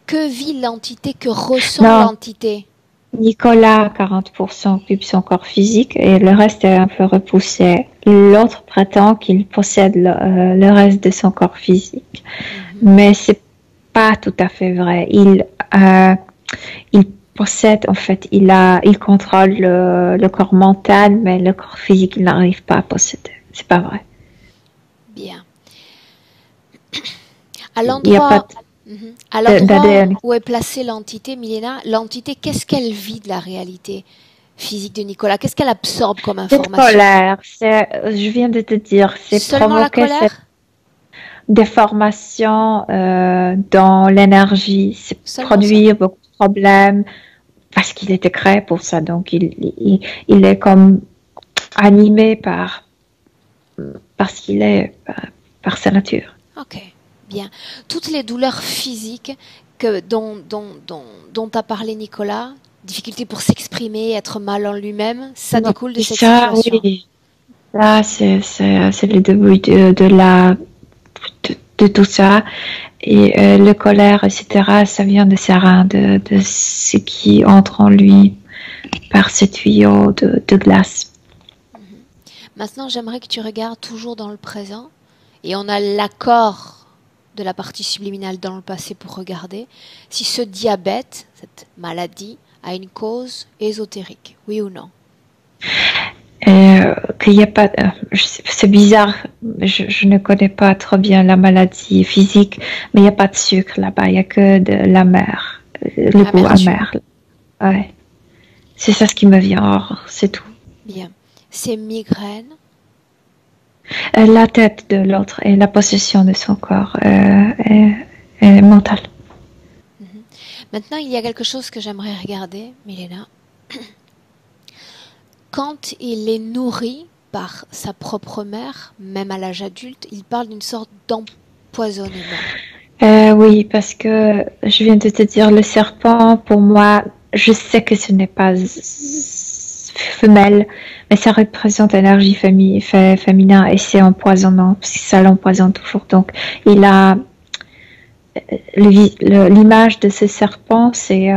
que vit l'entité, que ressent l'entité? Nicolas, 40% occupe son corps physique et le reste est un peu repoussé. L'autre prétend qu'il possède le reste de son corps physique. Mais c'est pas tout à fait vrai. Il possède, en fait, il contrôle le corps mental, mais le corps physique, il n'arrive pas à posséder. C'est pas vrai. Bien. À Il n'y a l'endroit pas à l'endroit d'ADN. où est placée l'entité, Milena, l'entité, qu'est-ce qu'elle vit de la réalité physique de Nicolas? Qu'est-ce qu'elle absorbe comme C'est information? colère. Je viens de te dire, c'est Seulement la provoquer cette colère? déformation dans l'énergie. C'est Seulement ça. produire beaucoup de problèmes parce qu'il était créé pour ça. Donc, il est comme animé parce qu'il est par sa nature. Ok, bien. Toutes les douleurs physiques dont a parlé Nicolas, difficulté pour s'exprimer, être mal en lui-même, ça Non, découle de cette ça, situation. oui. Là, c'est le début de tout ça. Et le colère, etc., ça vient de ses reins, de ce qui entre en lui par ces tuyaux de glace. Maintenant, j'aimerais que tu regardes toujours dans le présent, et on a l'accord de la partie subliminale dans le passé pour regarder si ce diabète, cette maladie, a une cause ésotérique, oui ou non? Qu'il y a pas, c'est bizarre, je ne connais pas trop bien la maladie physique, mais il n'y a pas de sucre là-bas, il n'y a que de l'amer, le goût Amertume. amer. Ouais. C'est ça ce qui me vient hors, c'est tout. Bien. Ces migraines, La tête de l'autre et la possession de son corps est mentale. maintenant, il y a quelque chose que j'aimerais regarder, Milena. Quand il est nourri par sa propre mère, même à l'âge adulte, il parle d'une sorte d'empoisonnement. Oui, parce que je viens de te dire, le serpent, pour moi, je sais que ce n'est pas femelle, mais ça représente l'énergie féminin et c'est empoisonnant, parce que ça l'empoisonne toujours. Donc, il a l'image de ce serpent, c'est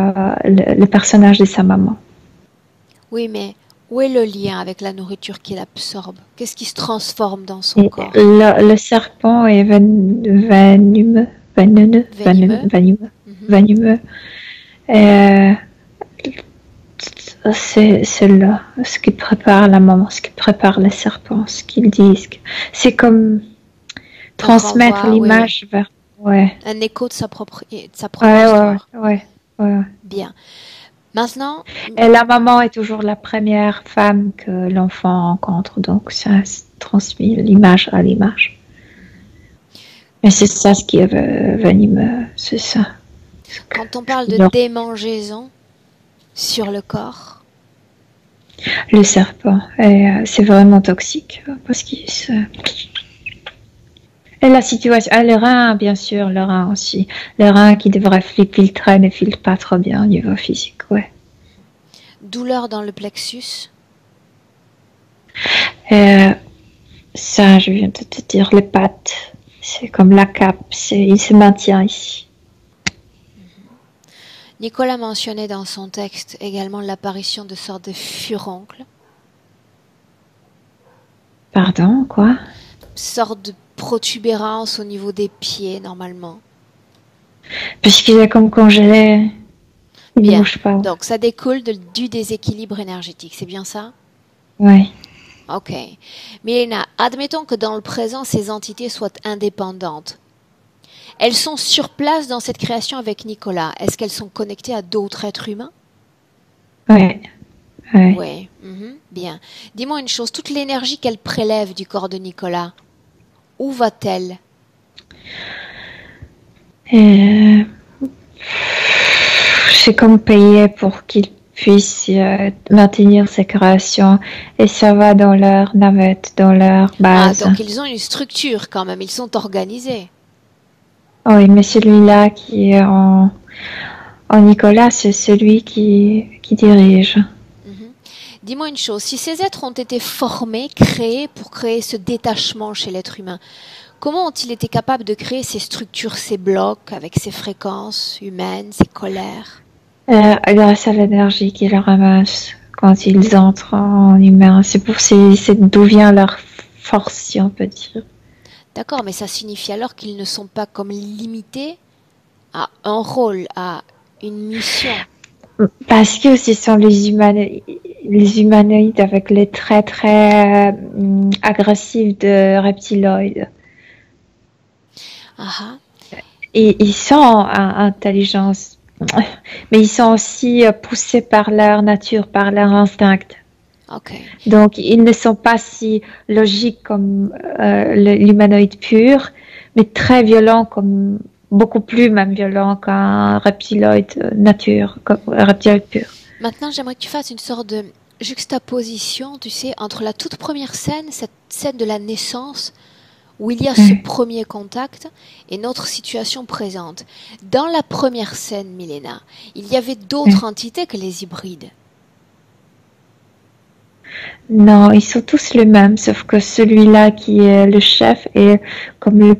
le personnage de sa maman. Oui, mais où est le lien avec la nourriture qu'il absorbe? Qu'est-ce qui se transforme dans son Et corps? le serpent est venimeux, Venimeux. venimeux. C'est là ce qui prépare la maman, ce qui prépare le serpent, ce qu'ils disent. C'est comme transmettre renvoi, l'image vers. Ouais. Un écho de sa propre histoire. Ouais. Bien. Maintenant, Et la maman est toujours la première femme que l'enfant rencontre, donc ça transmet l'image à l'image. Et c'est ça ce qui est venimeux, c'est ça. quand on parle de démangeaison sur le corps, Le serpent, c'est vraiment toxique parce qu'il se. Et la situation, le rein, bien sûr, le rein aussi. Le rein qui devrait filtrer ne filtre pas trop bien au niveau physique, ouais. douleur dans le plexus, Ça, je viens de te dire, les pattes, c'est comme la cape, il se maintient ici. Nicolas mentionnait dans son texte également l'apparition de sortes de furoncles, Pardon, quoi? sortes de protubérances au niveau des pieds normalement. Puisqu'il est comme congelé, il ne Bien. bouge pas. Donc ça découle du déséquilibre énergétique, c'est bien ça? Oui. Ok. Milena, admettons que dans le présent, ces entités soient indépendantes. Elles sont sur place dans cette création avec Nicolas. Est-ce qu'elles sont connectées à d'autres êtres humains? Oui. Oui. Bien. Dis-moi une chose, toute l'énergie qu'elle prélève du corps de Nicolas, où va-t-elle? C'est comme payer pour qu'ils puissent maintenir ces créations et ça va dans leur navette, dans leur base. Ah, donc ils ont une structure quand même, ils sont organisés. Oui, mais celui-là qui est en Nicolas, c'est celui qui dirige. Dis-moi une chose, si ces êtres ont été formés, créés pour créer ce détachement chez l'être humain, comment ont-ils été capables de créer ces structures, ces blocs, avec ces fréquences humaines, ces colères? Grâce à l'énergie qu'ils ramassent quand ils entrent en humain. C'est d'où vient leur force, si on peut dire. D'accord, mais ça signifie alors qu'ils ne sont pas comme limités à un rôle, à une mission. Parce que ce sont les humanoïdes avec les traits très agressifs de reptiloïdes. Ah ah. Et ils sont intelligents, mais ils sont aussi poussés par leur nature, par leur instinct. Ok. Donc, ils ne sont pas si logiques comme l'humanoïde pur, mais très violents, comme beaucoup plus même violents qu'un reptiloïde nature, comme un reptiloïde pur. Maintenant, j'aimerais que tu fasses une sorte de juxtaposition, tu sais, entre la toute première scène, cette scène de la naissance, où il y a ce premier contact, et notre situation présente. Dans la première scène, Milena, il y avait d'autres entités que les hybrides. Non, ils sont tous les mêmes, sauf que celui-là qui est le chef est comme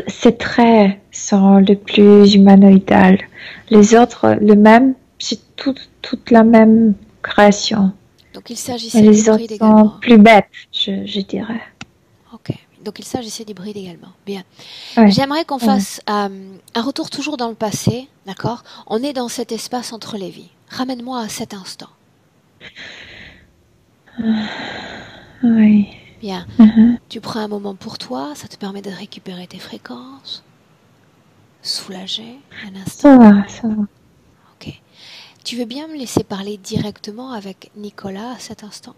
ses traits sont le plus humanoïdal. Les autres, le même, c'est toute la même création. Donc il s'agissait Mais les d'hybrides autres également. sont plus bêtes, je dirais. Ok. Donc il s'agissait d'hybrides également. Bien. Ouais. J'aimerais qu'on fasse un retour toujours dans le passé, d'accord? On est dans cet espace entre les vies. Ramène-moi à cet instant. Oui. Bien. Tu prends un moment pour toi, ça te permet de récupérer tes fréquences, soulager un instant. Ça va. Ok. Tu veux bien me laisser parler directement avec Nicolas à cet instant?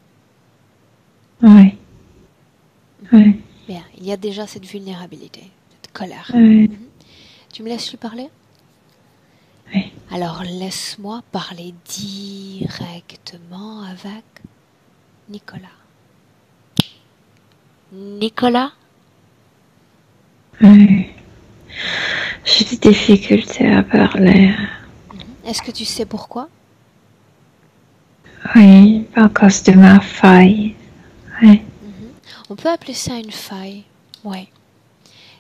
Oui. Oui. Bien, il y a déjà cette vulnérabilité, cette colère. Oui. Tu me laisses lui parler? Oui. Alors laisse-moi parler directement avec Nicolas. Nicolas? Oui. J'ai des difficultés à parler. Est-ce que tu sais pourquoi? Oui, à cause de ma faille. Oui. On peut appeler ça une faille. Ouais.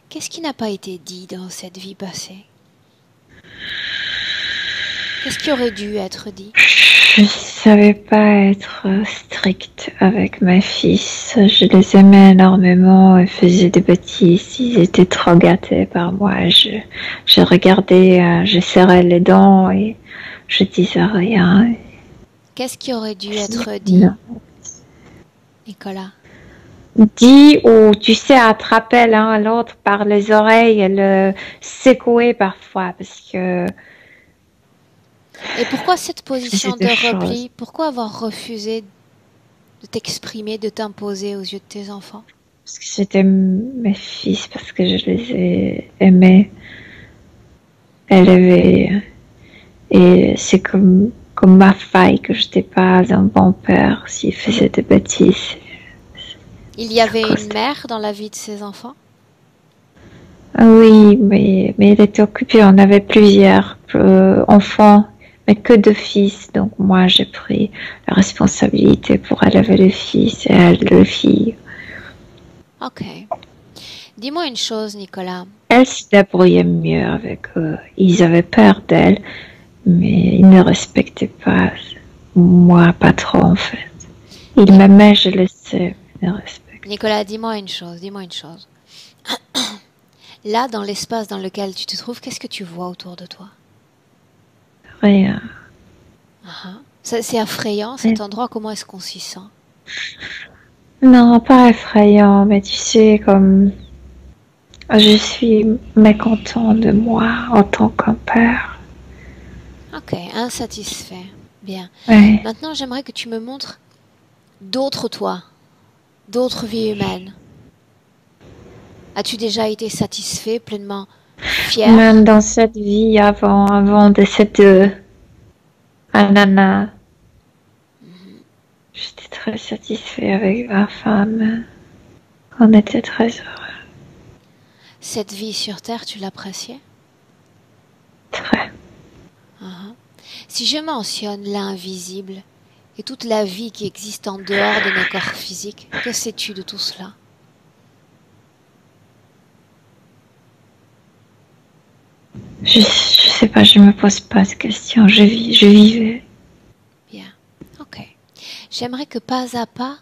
Qu'est-ce qui n'a pas été dit dans cette vie passée? Qu'est-ce qui aurait dû être dit? Je ne savais pas être stricte avec mes fils. Je les aimais énormément et faisais des bêtises. Ils étaient trop gâtés par moi. Je regardais, je serrais les dents et je disais rien. Qu'est-ce qui aurait dû être dit, Non. Nicolas? Dit ou tu sais attraper l'un à l'autre par les oreilles et le secouer parfois parce que Et pourquoi cette position c'est de des repli? choses. Pourquoi avoir refusé de t'exprimer, de t'imposer aux yeux de tes enfants? Parce que c'était mes fils, parce que je les ai aimés, élevés. Et c'est comme ma faille que je n'étais pas un bon père s'il faisait des bêtises. Il y avait une mère dans la vie de ses enfants? Oui, mais il était occupé. On avait plusieurs enfants, mais que deux fils. Donc moi, j'ai pris la responsabilité pour élever les fils et elle les filles. Ok. Dis-moi une chose, Nicolas. Elle se débrouillait mieux avec eux. Ils avaient peur d'elle, mais ils ne respectaient pas. Moi, pas trop en fait. Ils m'aimaient, je le sais, ils ne respectaient. Nicolas, dis-moi une chose, dis-moi une chose. Là, dans l'espace dans lequel tu te trouves, qu'est-ce que tu vois autour de toi? Rien. C'est effrayant cet endroit, comment est-ce qu'on s'y sent? Non, pas effrayant, mais tu sais, comme je suis mécontent de moi en tant qu'un père. Ok, insatisfait. Bien. Ouais. Maintenant, j'aimerais que tu me montres d'autres toi, d'autres vies humaines. As-tu déjà été satisfait, pleinement fier? Même dans cette vie avant de cette ananas, j'étais très satisfait avec ma femme. On était très heureux. Cette vie sur Terre, tu l'appréciais? Très. Si je mentionne l'invisible et toute la vie qui existe en dehors de nos corps physiques, que sais-tu de tout cela? Je sais pas, je me pose pas de questions. Je vivais. Bien, ok. J'aimerais que pas à pas,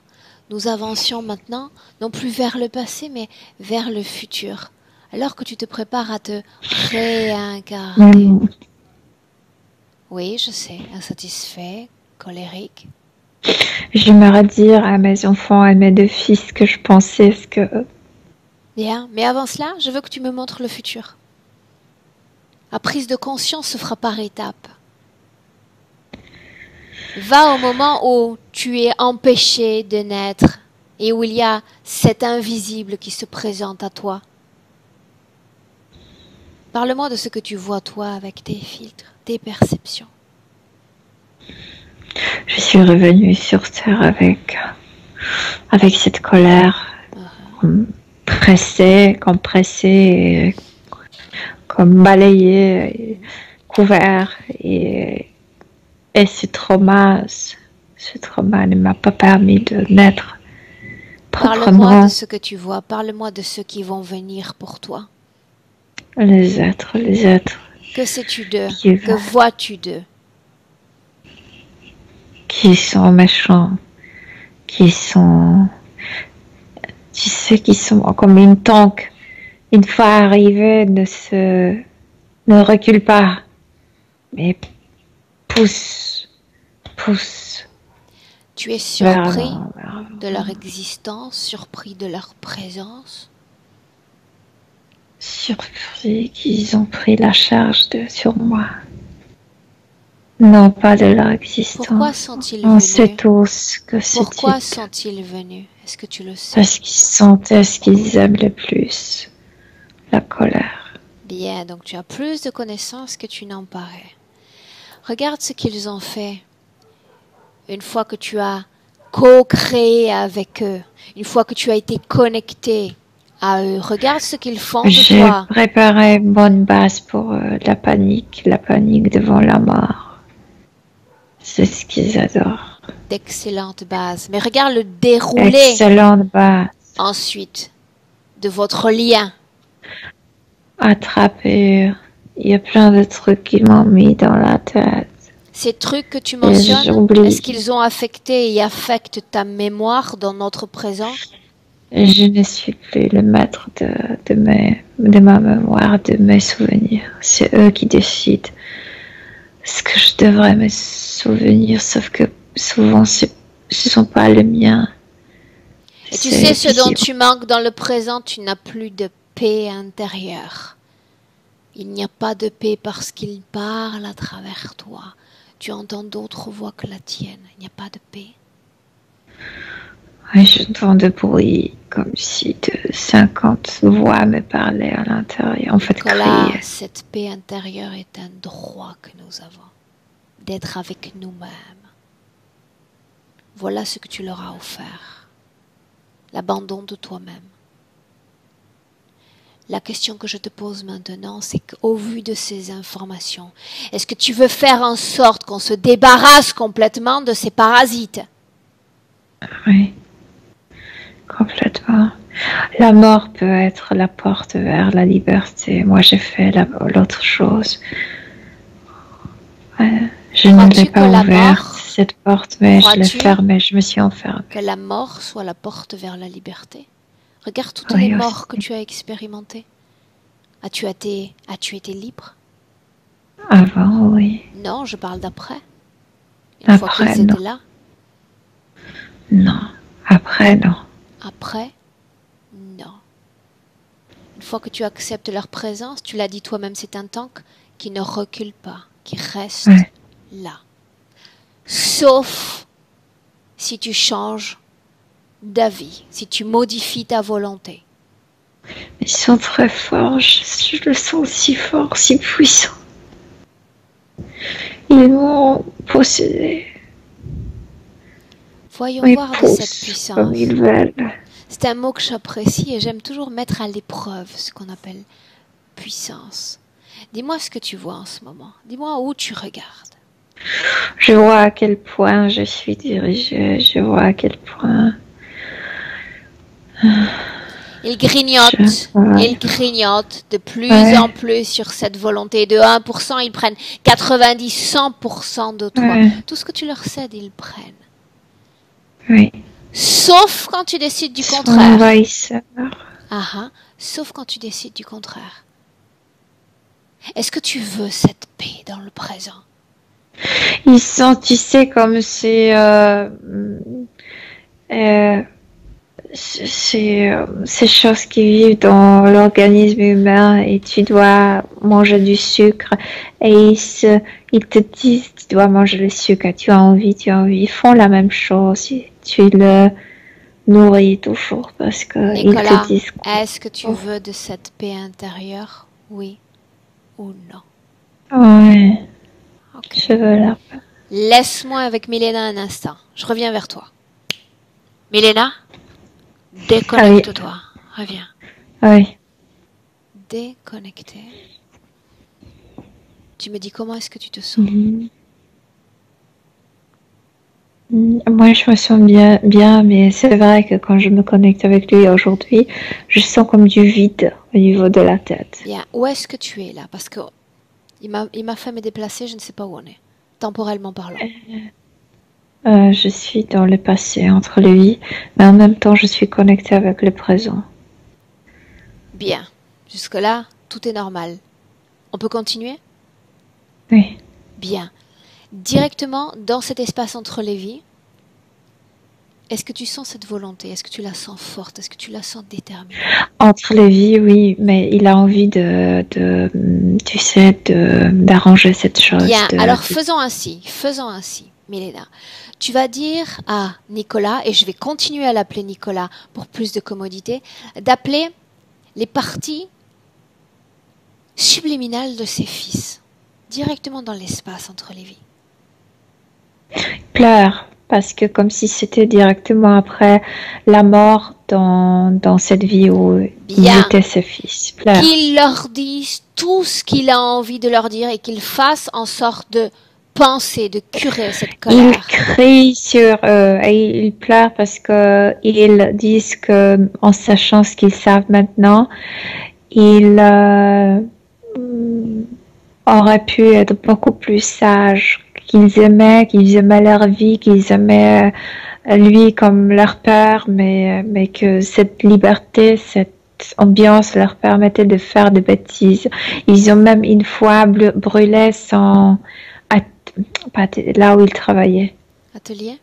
nous avancions maintenant, non plus vers le passé, mais vers le futur. Alors que tu te prépares à te réincarner. Oui, je sais, insatisfait, colérique. J'aimerais dire à mes enfants et mes deux fils que je pensais ce que... Bien, mais avant cela, je veux que tu me montres le futur. La prise de conscience se fera par étapes. Va au moment où tu es empêché de naître et où il y a cet invisible qui se présente à toi. Parle-moi de ce que tu vois toi avec tes filtres, tes perceptions. Je suis revenue sur Terre avec cette colère, pressée, compressée, comme balayée, couvert, et ce trauma ne m'a pas permis de naître proprement. Parle-moi de ce que tu vois, parle-moi de ceux qui vont venir pour toi. Les êtres. Que sais-tu d'eux? Que vois-tu d'eux? Qui sont méchants, qui sont, tu sais, qui sont comme une tank. Une fois arrivés, ne recule pas, mais pousse. Tu es surpris de leur existence, surpris de leur présence? Surpris qu'ils ont pris la charge sur moi. Non, pas de leur existence. Pourquoi sont-ils On venus? sait tous que c'est Pourquoi sont-ils venus? Est-ce que tu le sais? Parce qu'ils sentaient ce qu'ils aiment le plus, la colère. Bien, donc tu as plus de connaissances que tu n'en parais. Regarde ce qu'ils ont fait. Une fois que tu as co-créé avec eux, une fois que tu as été connecté à eux, regarde ce qu'ils font de toi. J'ai préparé une bonne base pour la panique devant la mort. C'est ce qu'ils adorent. D'excellentes bases. Mais regarde le déroulé. Excellente base. Ensuite, de votre lien. Attraper. Il y a plein de trucs qui m'ont mis dans la tête. Ces trucs que tu mentionnes, est-ce qu'ils ont affecté et affectent ta mémoire dans notre présent? Je ne suis plus le maître de ma mémoire, de mes souvenirs. C'est eux qui décident ce que je devrais me souvenir, sauf que souvent ce ne sont pas les miens. Et tu sais ce dont tu manques dans le présent, tu n'as plus de paix intérieure. Il n'y a pas de paix parce qu'il parle à travers toi. Tu entends d'autres voix que la tienne. Il n'y a pas de paix. Oui, j'entends de bruit comme si de 50 voix me parlaient à l'intérieur. En fait, crier. Cette paix intérieure est un droit que nous avons, d'être avec nous-mêmes. Voilà ce que tu leur as offert. L'abandon de toi-même. La question que je te pose maintenant, c'est qu'au vu de ces informations, est-ce que tu veux faire en sorte qu'on se débarrasse complètement de ces parasites? Oui, complètement. La mort peut être la porte vers la liberté. Moi, j'ai fait l'autre chose. Je ne l'ai pas ouverte, cette porte, mais je l'ai fermée, je me suis enfermée. Que la mort soit la porte vers la liberté? Regarde toutes les morts que tu as expérimentées. As-tu été libre? Avant, oui. Non, je parle d'après. Une fois qu'ils étaient là? Non. Après, non. Après? Non. Une fois que tu acceptes leur présence, tu l'as dit toi-même, c'est un tank qui ne recule pas, qui reste là. Sauf si tu changes d'avis, si tu modifies ta volonté. Ils sont très forts, je le sens si fort, si puissant. Ils m'ont possédé. Voyons voir de cette puissance. Comme ils veulent. C'est un mot que j'apprécie et j'aime toujours mettre à l'épreuve ce qu'on appelle puissance. Dis-moi ce que tu vois en ce moment. Dis-moi où tu regardes. Je vois à quel point je suis dirigée. Je vois à quel point... Il grignote de plus en plus sur cette volonté. De 1%, ils prennent 90, 100% de toi. Tout ce que tu leur cèdes, ils prennent. Oui. Sauf quand tu décides du son contraire. envahisseur. Sauf quand tu décides du contraire. Est-ce que tu veux cette paix dans le présent? Ils sont, tu sais, comme ces choses qui vivent dans l'organisme humain et tu dois manger du sucre et ils te disent tu dois manger le sucre, tu as envie. Ils font la même chose, tu le nourris toujours parce que ils Nicolas, te disent est-ce que tu veux de cette paix intérieure? Oui ou non? ouais, Ok. je veux la paix. Laisse-moi avec Milena un instant. Je reviens vers toi. Milena, déconnecte-toi. Reviens. Oui. Déconnecté. Tu me dis comment est-ce que tu te sens? Moi, je me sens bien, mais c'est vrai que quand je me connecte avec lui aujourd'hui, je sens comme du vide au niveau de la tête. Bien. Où est-ce que tu es là? Parce que il m'a fait me déplacer, je ne sais pas où on est, temporellement parlant. Je suis dans le passé entre lui, mais en même temps, je suis connectée avec le présent. Bien. Jusque-là, tout est normal. On peut continuer? Oui. Bien. Directement dans cet espace entre les vies, est-ce que tu sens cette volonté? Est-ce que tu la sens forte? Est-ce que tu la sens déterminée? Entre les vies, oui, mais il a envie tu sais, d'arranger cette chose. Bien, alors faisons ainsi, Milena. Tu vas dire à Nicolas, et je vais continuer à l'appeler Nicolas pour plus de commodité, d'appeler les parties subliminales de ses fils, directement dans l'espace entre les vies. Pleure, parce que comme si c'était directement après la mort dans cette vie où il était ses fils. Pleure. Qu'il leur dise tout ce qu'il a envie de leur dire et qu'il fasse en sorte de penser, de curer cette colère. Il crie sur eux et il pleure parce que ils disent que, en sachant ce qu'ils savent maintenant, ils auraient pu être beaucoup plus sages, qu'ils aimaient leur vie, qu'ils aimaient lui comme leur père, mais que cette liberté, cette ambiance leur permettait de faire des bêtises. Ils ont même une fois brûlé là où il travaillait. Atelier?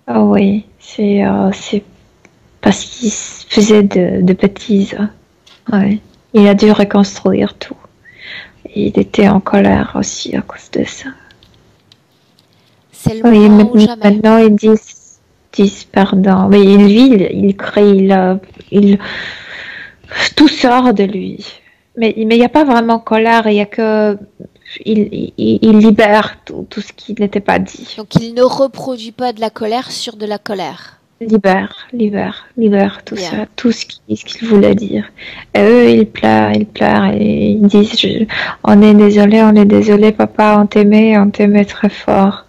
Oh oui, c'est parce qu'il faisait de bêtises. Ouais. Il a dû reconstruire tout. Et il était en colère aussi à cause de ça. C'est le moment ou jamais. Maintenant, ils disent pardon. Mais lui, il crie, tout sort de lui. Mais il n'y a pas vraiment colère, il y a que il libère tout ce qui n'était pas dit. Donc il ne reproduit pas de la colère sur de la colère. Libère tout Bien. ça, tout ce qu'il voulait dire. Et eux, ils pleurent et ils disent on est désolé, papa, on t'aimait très fort.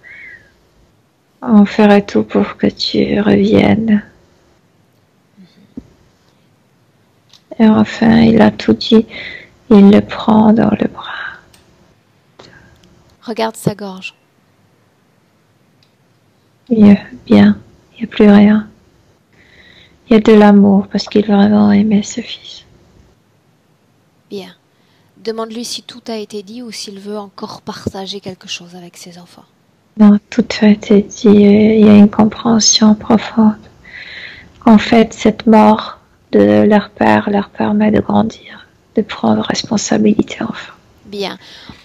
On ferait tout pour que tu reviennes. Et enfin, il a tout dit. Il le prend dans le bras. Regarde sa gorge. Mieux, bien. Il n'y a plus rien. Il y a de l'amour parce qu'il vraiment aimait ce fils. Bien. Demande-lui si tout a été dit ou s'il veut encore partager quelque chose avec ses enfants. Non, tout a été dit. Il y a une compréhension profonde. En fait, cette mort de leur père leur permet de grandir, de prendre responsabilité enfin. Bien.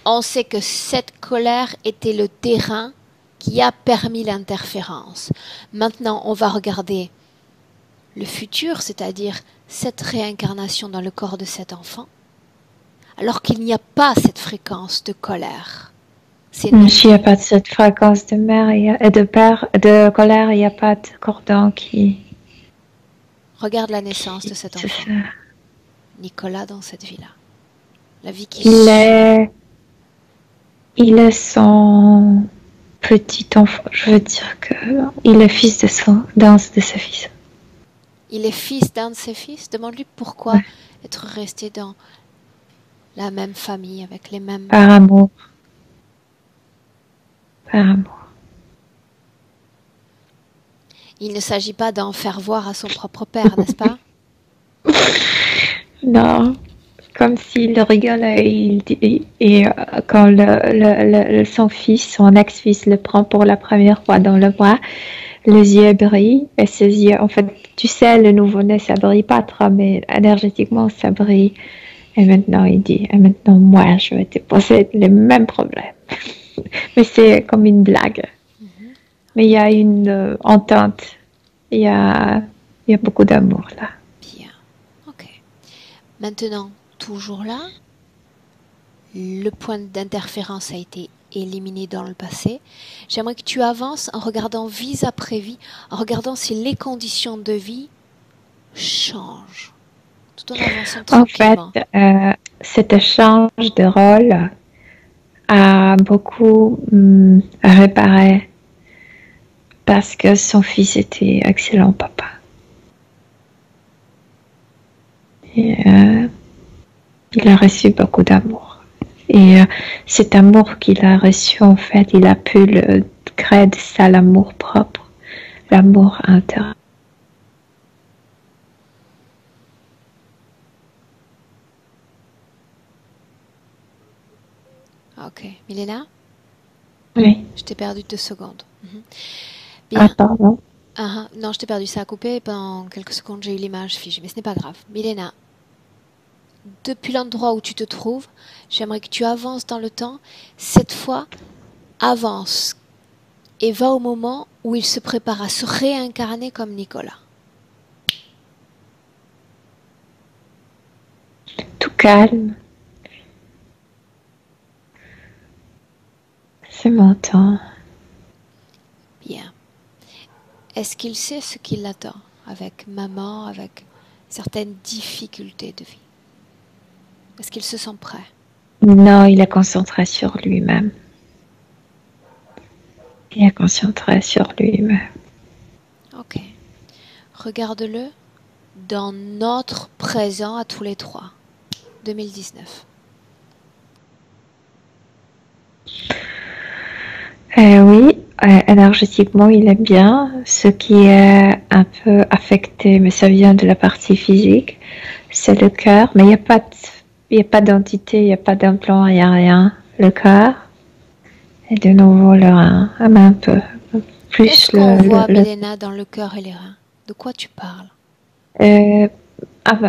On sait que cette colère était le terrain qui a permis l'interférence. Maintenant, on va regarder le futur, c'est-à-dire cette réincarnation dans le corps de cet enfant, alors qu'il n'y a pas cette fréquence de colère. S'il n'y a pas de cette fréquence de mère et de colère, il n'y a pas de cordon qui... Regarde la naissance de cet enfant. Nicolas dans cette vie-là. La vie qui il est son petit enfant. Je veux dire que il est fils d'un de ses fils. Il est fils d'un de ses fils. Demande-lui pourquoi être resté dans la même famille avec les mêmes... Par amour. Il ne s'agit pas d'en faire voir à son propre père, n'est-ce pas? Non, comme s'il rigolait. Quand son fils, son ex-fils, le prend pour la première fois dans le bras, les yeux brillent. Et ses yeux, en fait, tu sais, le nouveau-né, ça brille pas trop, mais énergétiquement, ça brille. Et maintenant, il dit, et maintenant, moi, je vais te poser les mêmes problèmes. Mais c'est comme une blague. Mais il y a une entente. Il y a beaucoup d'amour là. Bien. Ok. Maintenant, toujours là, le point d'interférence a été éliminé dans le passé. J'aimerais que tu avances en regardant vie après vie, en regardant si les conditions de vie changent. Tout en avançant tranquillement. En fait, cet échange de rôle a beaucoup réparé parce que son fils était excellent papa. Et, il a reçu beaucoup d'amour. Et cet amour qu'il a reçu, en fait, il a pu le créer de ça l'amour propre, l'amour intérieur. Ok. Milena? Oui. Je t'ai perdu 2 secondes. Bien. Ah, pardon. Non, je t'ai perdu, ça a coupé et pendant quelques secondes j'ai eu l'image figée, mais ce n'est pas grave. Milena, depuis l'endroit où tu te trouves, j'aimerais que tu avances dans le temps. Cette fois, avance et va au moment où il se prépare à se réincarner comme Nicolas. Tout calme. C'est mon temps. Bien. Est-ce qu'il sait ce qui l'attend avec maman, avec certaines difficultés de vie? Est-ce qu'il se sent prêt? Non, il est concentré sur lui-même. Il est concentré sur lui-même. Ok. Regarde-le dans notre présent à tous les trois. 2019. Oui, énergétiquement, il est bien. Ce qui est un peu affecté, mais ça vient de la partie physique, c'est le cœur. Mais il n'y a pas d'entité, il n'y a pas d'implant, il n'y a rien. Le cœur. Et de nouveau le rein, un peu plus. Qu'est-ce qu'on voit, Milena, dans le cœur et les reins? De quoi tu parles?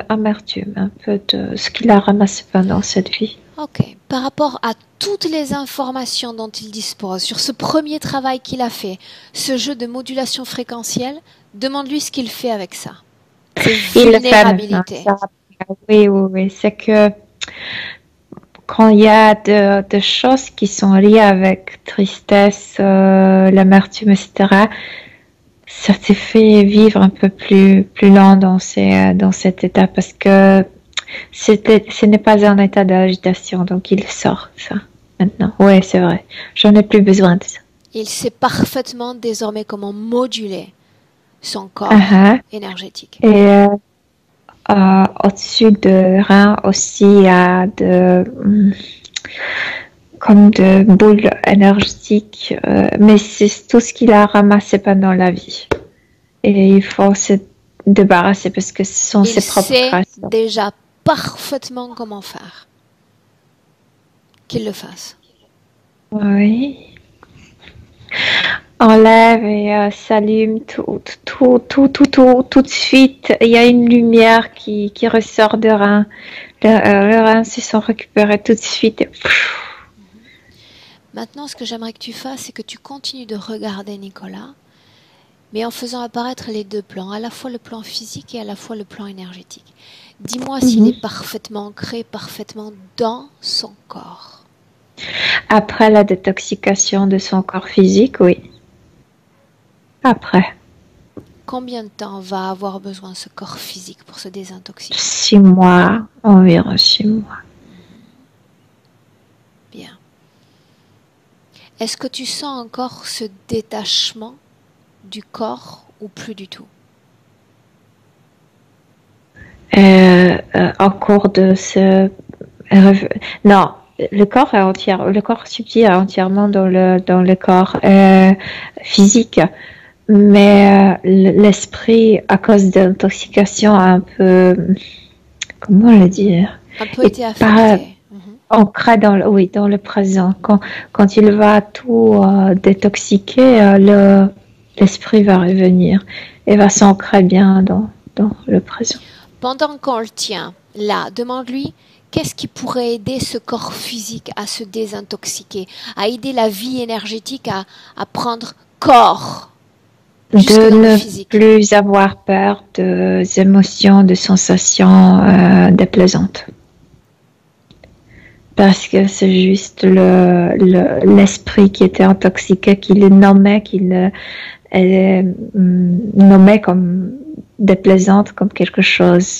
Amertume, un peu de ce qu'il a ramassé pendant cette vie. Ok. Par rapport à toutes les informations dont il dispose sur ce premier travail qu'il a fait, ce jeu de modulation fréquentielle, demande-lui ce qu'il fait avec ça. Ses vulnérabilités. Oui. C'est que quand il y a de choses qui sont liées avec tristesse, l'amertume, etc., ça te fait vivre un peu plus lent dans cet état parce que ce n'est pas un état d'agitation, donc il sort ça maintenant. Oui, c'est vrai. J'en ai plus besoin de ça. Il sait parfaitement désormais comment moduler son corps énergétique. Et au-dessus de rein aussi, il y a comme de boules énergétiques, mais c'est tout ce qu'il a ramassé pendant la vie. Et il faut se débarrasser parce que ce sont ses propres traces. Il sait déjà parfaitement comment faire. Qu'il le fasse. Oui. Enlève et s'allume tout de suite. Il y a une lumière qui ressort de rein. Le rein se sont récupérés tout de suite. Maintenant, ce que j'aimerais que tu fasses, c'est que tu continues de regarder Nicolas, mais en faisant apparaître les deux plans, à la fois le plan physique et à la fois le plan énergétique. Dis-moi s'il est parfaitement ancré, parfaitement dans son corps. Après la détoxication de son corps physique, oui. Après. Combien de temps va avoir besoin ce corps physique pour se désintoxiquer? 6 mois, environ 6 mois. Bien. Est-ce que tu sens encore ce détachement du corps ou plus du tout? En cours de ce... Non, le corps est entier, le corps subtil est entièrement dans le corps physique. mais l'esprit, à cause de l'intoxication, a un peu, comment le dire, Un peu été est pas affecté. ancré dans oui, dans le présent. Quand il va tout détoxiquer, l'esprit va revenir et va s'ancrer bien dans le présent. Pendant qu'on le tient là, demande-lui qu'est-ce qui pourrait aider ce corps physique à se désintoxiquer, à aider la vie énergétique à prendre corps jusque De dans le ne physique. plus avoir peur des émotions, de sensations déplaisantes. Parce que c'est juste l'esprit qui était intoxiqué, qui le nommait, nommait comme déplaisante, comme quelque chose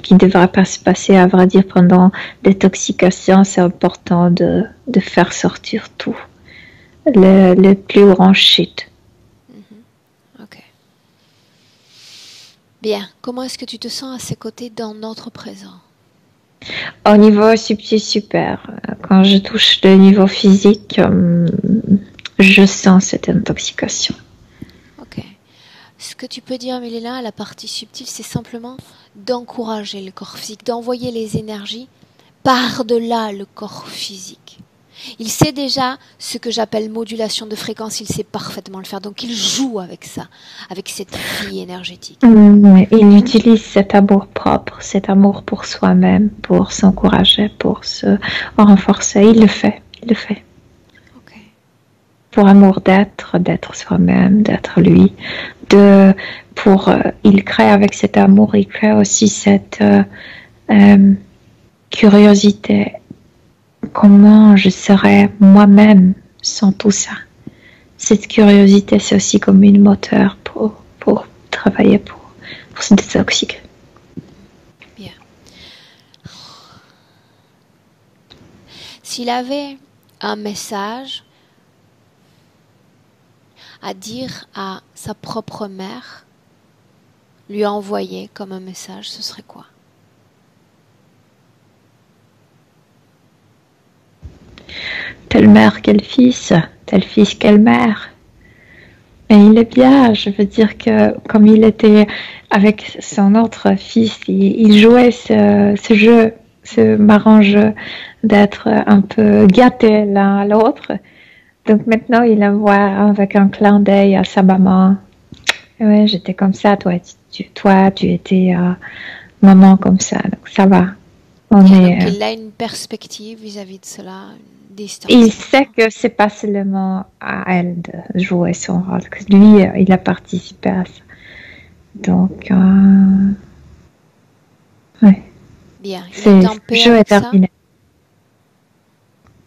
qui ne devrait pas se passer. À vrai dire, pendant l'intoxication, c'est important de faire sortir tout, le plus grand shit. Ok. Bien. Comment est-ce que tu te sens à ses côtés dans notre présent? Au niveau subtil, super. Quand je touche le niveau physique, je sens cette intoxication. Ok. Ce que tu peux dire, Milena, à la partie subtile, c'est simplement d'encourager le corps physique, d'envoyer les énergies par-delà le corps physique. Il sait déjà ce que j'appelle modulation de fréquence, il sait parfaitement le faire, donc il joue avec ça, avec cette vie énergétique. Il utilise cet amour propre, cet amour pour soi-même, pour s'encourager, pour se renforcer. Il le fait. Ok. Pour amour d'être soi-même, d'être lui. Il crée avec cet amour, il crée aussi cette curiosité. Comment je serais moi-même sans tout ça? Cette curiosité, c'est aussi comme une moteur pour travailler, pour se détoxiquer. Bien. S'il avait un message à dire à sa propre mère, lui envoyer comme un message, ce serait quoi? Telle mère, quel fils, tel fils, quelle mère. Mais il est bien, je veux dire que comme il était avec son autre fils, il jouait ce jeu, ce marrant jeu d'être un peu gâté l'un à l'autre. Donc maintenant, il envoie avec un clin d'œil à sa maman. Ouais, j'étais comme ça, toi, tu étais maman comme ça, donc ça va. Donc il a une perspective vis-à-vis de cela, une distance. Il sait que c'est pas seulement à elle de jouer son rôle, que lui, il a participé à ça. Donc, ouais. Bien, il est en paix avec ça.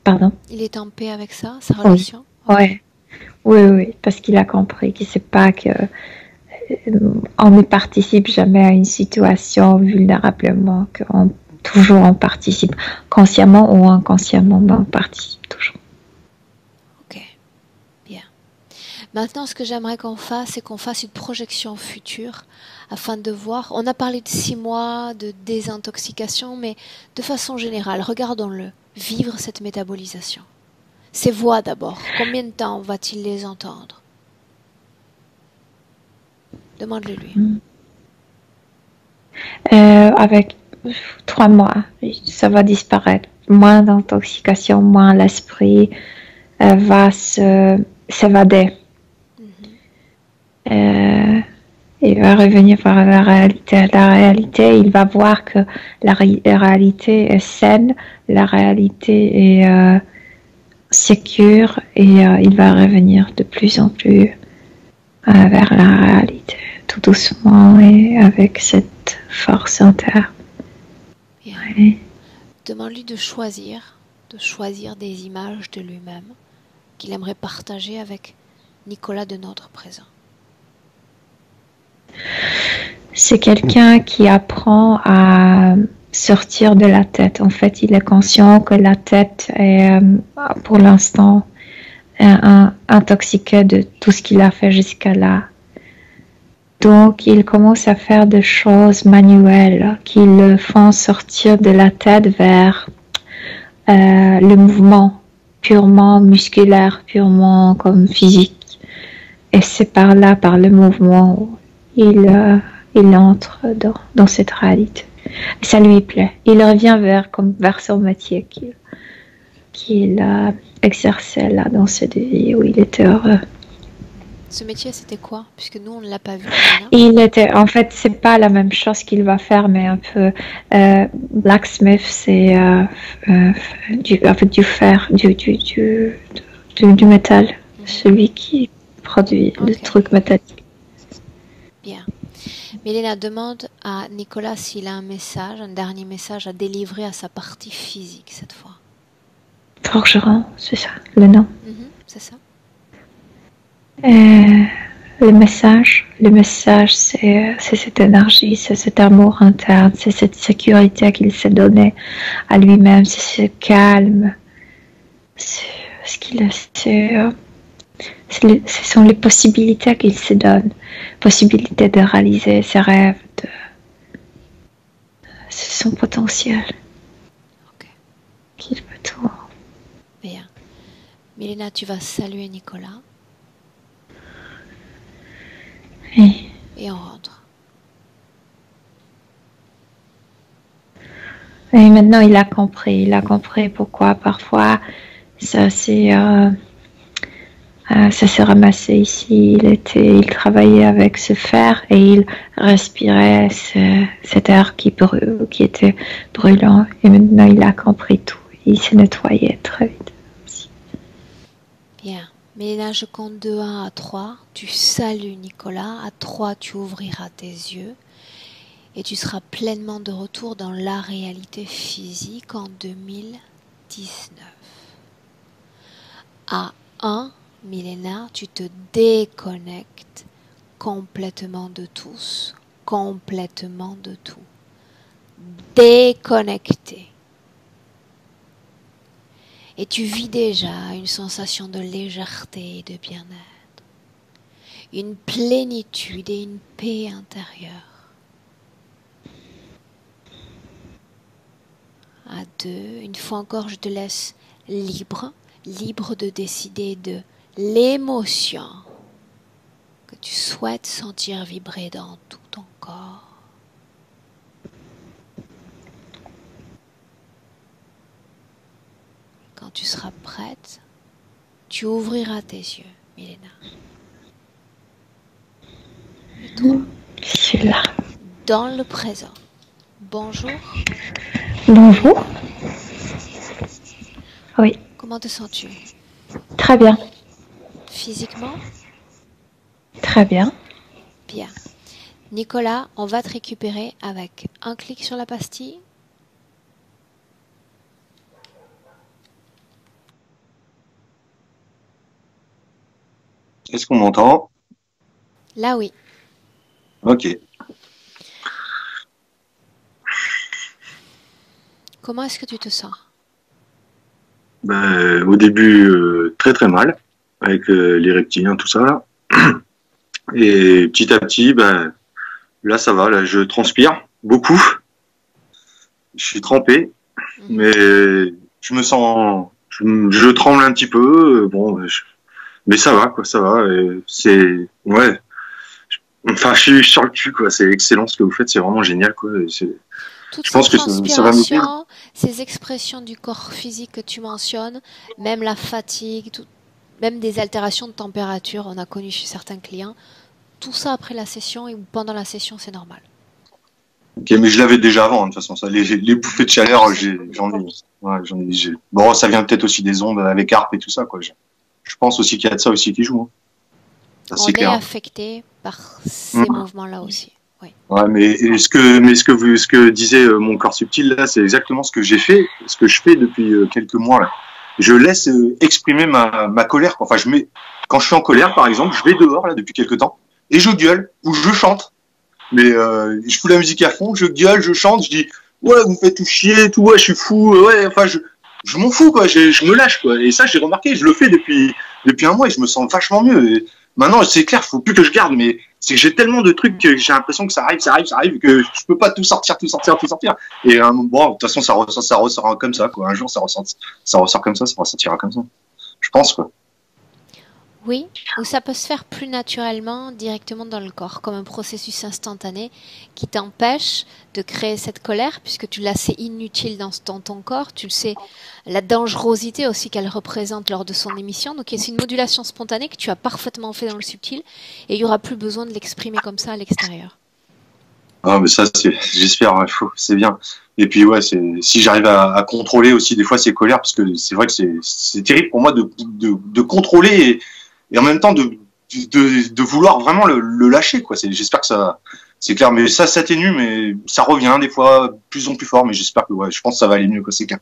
Pardon? Il est en paix avec ça, sa relation? Oui, parce qu'il a compris qu'il ne sait pas que on ne participe jamais à une situation vulnérablement, toujours on participe, consciemment ou inconsciemment, mais on participe toujours. Ok, bien. Maintenant, ce que j'aimerais qu'on fasse, c'est qu'on fasse une projection future afin de voir. On a parlé de 6 mois de désintoxication, mais de façon générale, regardons-le. Vivre cette métabolisation. Ces voix d'abord, combien de temps va-t-il les entendre? Demande-le lui. Avec 3 mois, ça va disparaître. Moins d'intoxication, moins l'esprit va s'évader. Il va revenir vers la réalité. La réalité, il va voir que la réalité est saine, la réalité est sécure et il va revenir de plus en plus vers la réalité, tout doucement et avec cette force interne. Ouais. Demande-lui de choisir des images de lui-même qu'il aimerait partager avec Nicolas de notre présent. C'est quelqu'un qui apprend à sortir de la tête. En fait, il est conscient que la tête est, pour l'instant, intoxiquée de tout ce qu'il a fait jusqu'à là. Donc, il commence à faire des choses manuelles qui le font sortir de la tête vers le mouvement purement musculaire, purement comme physique. et c'est par là, par le mouvement, où il entre dans cette réalité. Et ça lui plaît. Il revient vers son métier qu'il a exercé là dans cette vie où il était heureux. Ce métier, c'était quoi? Puisque nous, on ne l'a pas vu. En fait, c'est pas la même chose qu'il va faire, mais un peu. Blacksmith, c'est du fer, du métal. Celui qui produit le truc métallique. Bien. Mélina demande à Nicolas s'il a un dernier message à délivrer à sa partie physique cette fois. Forgeron, c'est ça, le nom. C'est ça. Le message, c'est cette énergie, c'est cet amour interne, c'est cette sécurité qu'il s'est donné à lui-même, c'est ce calme, ce sont les possibilités qu'il se donne, possibilité de réaliser ses rêves, c'est son potentiel. Ok. Qu'il peut tout. Bien. Mélina, tu vas saluer Nicolas. Oui. Et on rentre. Et maintenant, il a compris pourquoi parfois ça s'est ramassé ici. Il travaillait avec ce fer et il respirait cet air qui était brûlant. Et maintenant, il a compris tout. Il s'est nettoyé très vite. Bien. Mélina, je compte de 1 à 3. Tu salues Nicolas. À 3, tu ouvriras tes yeux. Et tu seras pleinement de retour dans la réalité physique en 2019. À 1, Mélina, tu te déconnectes complètement de tous, complètement de tout. Déconnecté. Et tu vis déjà une sensation de légèreté et de bien-être, une plénitude et une paix intérieure. À 2, une fois encore, je te laisse libre de décider de l'émotion que tu souhaites sentir vibrer dans tout ton corps. Quand tu seras prête, tu ouvriras tes yeux, Mélina. Et toi, je suis là. Dans le présent. Bonjour. Bonjour. Oui. Comment te sens-tu? Très bien. Physiquement? Très bien. Bien. Nicolas, on va te récupérer avec un clic sur la pastille. Est-ce qu'on m'entend? Là, oui. Ok. Comment est-ce que tu te sens? Au début, très très mal, avec les reptiliens, tout ça. Là. Et petit à petit, là ça va, là je transpire beaucoup. Je suis trempé, mais je me sens, je tremble un petit peu. Mais ça va, quoi, ça va. C'est, ouais. Enfin, je suis sur le cul, quoi. C'est excellent ce que vous faites, c'est vraiment génial, quoi. Toute je pense que ça va m'aider. Ces expressions du corps physique que tu mentionnes, même la fatigue, même des altérations de température, on a connu chez certains clients, tout ça après la session ou pendant la session, c'est normal. Ok, mais je l'avais déjà avant, de toute façon. Ça, les bouffées de chaleur, j'en ai. Bon, ça vient peut-être aussi des ondes avec ARP et tout ça, quoi. Je pense aussi qu'il y a de ça aussi qui joue. Hein. Ça, on est clair. Affecté par ces mouvements-là aussi. Oui. Ouais, mais ce que disait mon corps subtil là, c'est exactement ce que j'ai fait, ce que je fais depuis quelques mois là. Je laisse exprimer ma colère. Enfin, quand je suis en colère, par exemple, je vais dehors là depuis quelques temps et je gueule ou je chante. Mais je fous la musique à fond, je gueule, je chante, je dis ouais, vous me faites tout chier, tout ouais, je suis fou, ouais. Enfin, je m'en fous quoi, je me lâche quoi. Et ça, j'ai remarqué, je le fais depuis un mois et je me sens vachement mieux. Et maintenant, c'est clair, faut plus que je garde, mais c'est que j'ai tellement de trucs que j'ai l'impression que ça arrive, que je peux pas tout sortir. Et bon, de toute façon, ça ressort comme ça, quoi. Un jour, ça ressort comme ça, ça ressortira comme ça. Je pense, quoi. Oui, ou ça peut se faire plus naturellement directement dans le corps, comme un processus instantané qui t'empêche de créer cette colère, puisque tu la sais inutile dans ton corps, tu le sais, la dangerosité aussi qu'elle représente lors de son émission. Donc c'est une modulation spontanée que tu as parfaitement fait dans le subtil, et il n'y aura plus besoin de l'exprimer comme ça à l'extérieur. Ah, mais ça, j'espère, ouais, c'est bien. Et puis, ouais, si j'arrive à contrôler aussi des fois ces colères, parce que c'est vrai que c'est terrible pour moi de contrôler et en même temps de vouloir vraiment le lâcher, quoi. J'espère que ça, c'est clair, mais ça s'atténue, mais ça revient des fois plus en plus fort, mais j'espère que, ouais, je pense que ça va aller mieux, quoi, c'est clair.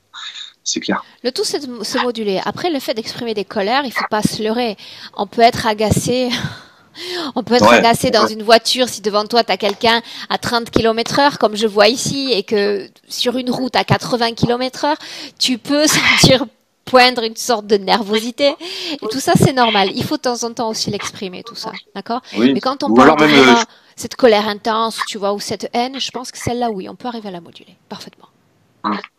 C'est clair. Le tout, c'est de se moduler. Après, le fait d'exprimer des colères, il faut pas se leurrer. On peut être agacé. On peut être agacé dans une voiture si devant toi, tu as quelqu'un à 30 km/h, comme je vois ici, et que sur une route à 80 km/h, tu peux sentir poindre une sorte de nervosité. Et tout ça, c'est normal. Il faut de temps en temps aussi l'exprimer, tout ça. D'accord? Oui. Mais quand on parle vraiment cette colère intense, tu vois, ou cette haine, je pense que celle-là, oui, on peut arriver à la moduler parfaitement.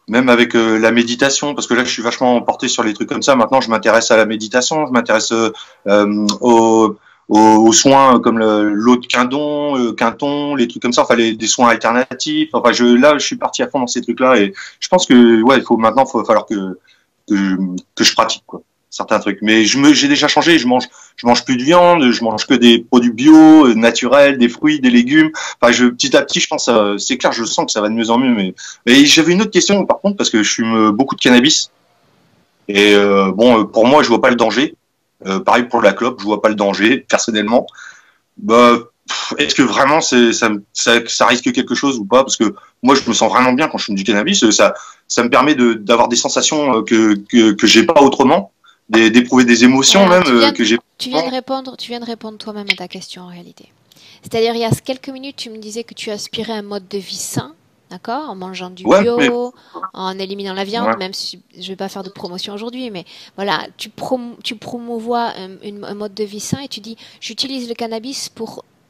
Même avec la méditation, parce que là, je suis vachement porté sur les trucs comme ça. Maintenant, je m'intéresse à la méditation, je m'intéresse aux soins comme l'eau de Quinton, les trucs comme ça, enfin des soins alternatifs. Enfin, là, je suis parti à fond dans ces trucs-là et je pense que ouais, il va falloir que je pratique quoi, certains trucs. Mais j'ai déjà changé. Je mange plus de viande, je mange que des produits bio, naturels, des fruits, des légumes. Enfin, petit à petit, je pense, c'est clair, je sens que ça va de mieux en mieux. Mais j'avais une autre question par contre parce que je fume beaucoup de cannabis et bon, pour moi, je vois pas le danger. Pareil pour la clope, je vois pas le danger personnellement. Bah, est-ce que vraiment ça risque quelque chose ou pas? Parce que moi, je me sens vraiment bien quand je fume du cannabis. Ça me permet d'avoir des sensations que j'ai pas autrement, d'éprouver des émotions que j'ai. Tu viens de répondre toi-même à ta question en réalité. C'est-à-dire, il y a quelques minutes, tu me disais que tu aspirais à un mode de vie sain. D'accord? En mangeant du bio, en éliminant la viande, même si je ne vais pas faire de promotion aujourd'hui, mais voilà, tu promouvois un mode de vie sain et tu dis, j'utilise le cannabis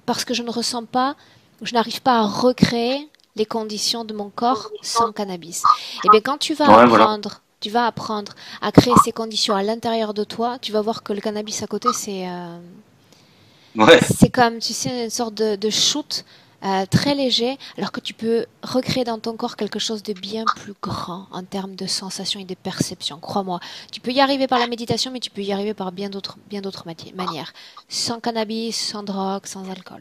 parce que je ne ressens pas, je n'arrive pas à recréer les conditions de mon corps sans cannabis. Et bien, quand tu vas apprendre à créer ces conditions à l'intérieur de toi, tu vas voir que le cannabis à côté, c'est comme, tu sais, une sorte de shoot. Très léger, alors que tu peux recréer dans ton corps quelque chose de bien plus grand en termes de sensations et de perceptions. Crois-moi, tu peux y arriver par la méditation, mais tu peux y arriver par bien d'autres manières. Sans cannabis, sans drogue, sans alcool.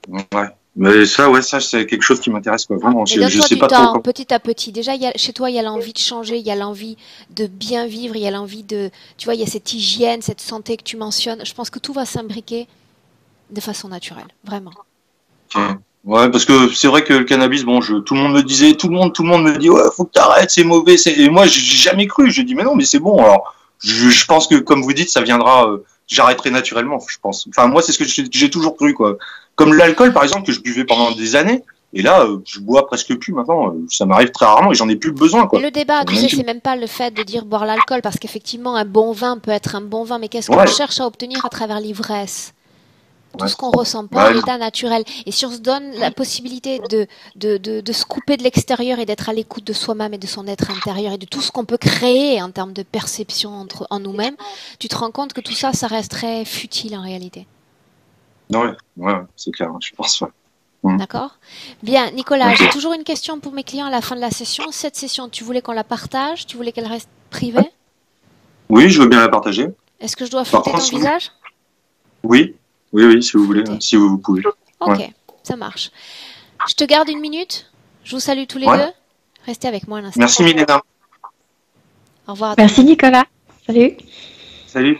Ouais, mais ça c'est quelque chose qui m'intéresse quoi. Vraiment, je sais pas trop. Petit à petit. Déjà, chez toi, il y a l'envie de changer, il y a l'envie de bien vivre, il y a l'envie de, tu vois, il y a cette hygiène, cette santé que tu mentionnes. Je pense que tout va s'imbriquer de façon naturelle, vraiment. Ouais, parce que c'est vrai que le cannabis, bon, tout le monde me disait, tout le monde me dit, ouais, faut que t'arrêtes, c'est mauvais. Et moi, j'ai jamais cru. J'ai dit, mais non, mais c'est bon. Alors, je pense que, comme vous dites, ça viendra. J'arrêterai naturellement, je pense. Enfin, moi, c'est ce que j'ai toujours cru, quoi. Comme l'alcool, par exemple, que je buvais pendant des années. Et là, je bois presque plus maintenant. Ça m'arrive très rarement et j'en ai plus besoin, quoi. Et le débat, tu sais, c'est même pas le fait de dire boire l'alcool, parce qu'effectivement, un bon vin peut être un bon vin, mais qu'est-ce qu'on cherche à obtenir à travers l'ivresse? Tout ce qu'on ressent pas, l'état naturel. Et si on se donne la possibilité de se couper de l'extérieur et d'être à l'écoute de soi-même et de son être intérieur et de tout ce qu'on peut créer en termes de perception en nous-mêmes, tu te rends compte que tout ça, ça reste très futile en réalité. Ouais, c'est clair, je pense. Ouais. D'accord? Bien, Nicolas, j'ai toujours une question pour mes clients à la fin de la session. Cette session, tu voulais qu'on la partage? Tu voulais qu'elle reste privée? Oui, je veux bien la partager. Est-ce que je dois flouter ton visage? Oui, si vous voulez, si vous pouvez. Ok, ça marche. Je te garde une minute. Je vous salue tous les deux. Restez avec moi un instant. Merci Milena. Au revoir. Merci Nicolas. Salut. Salut.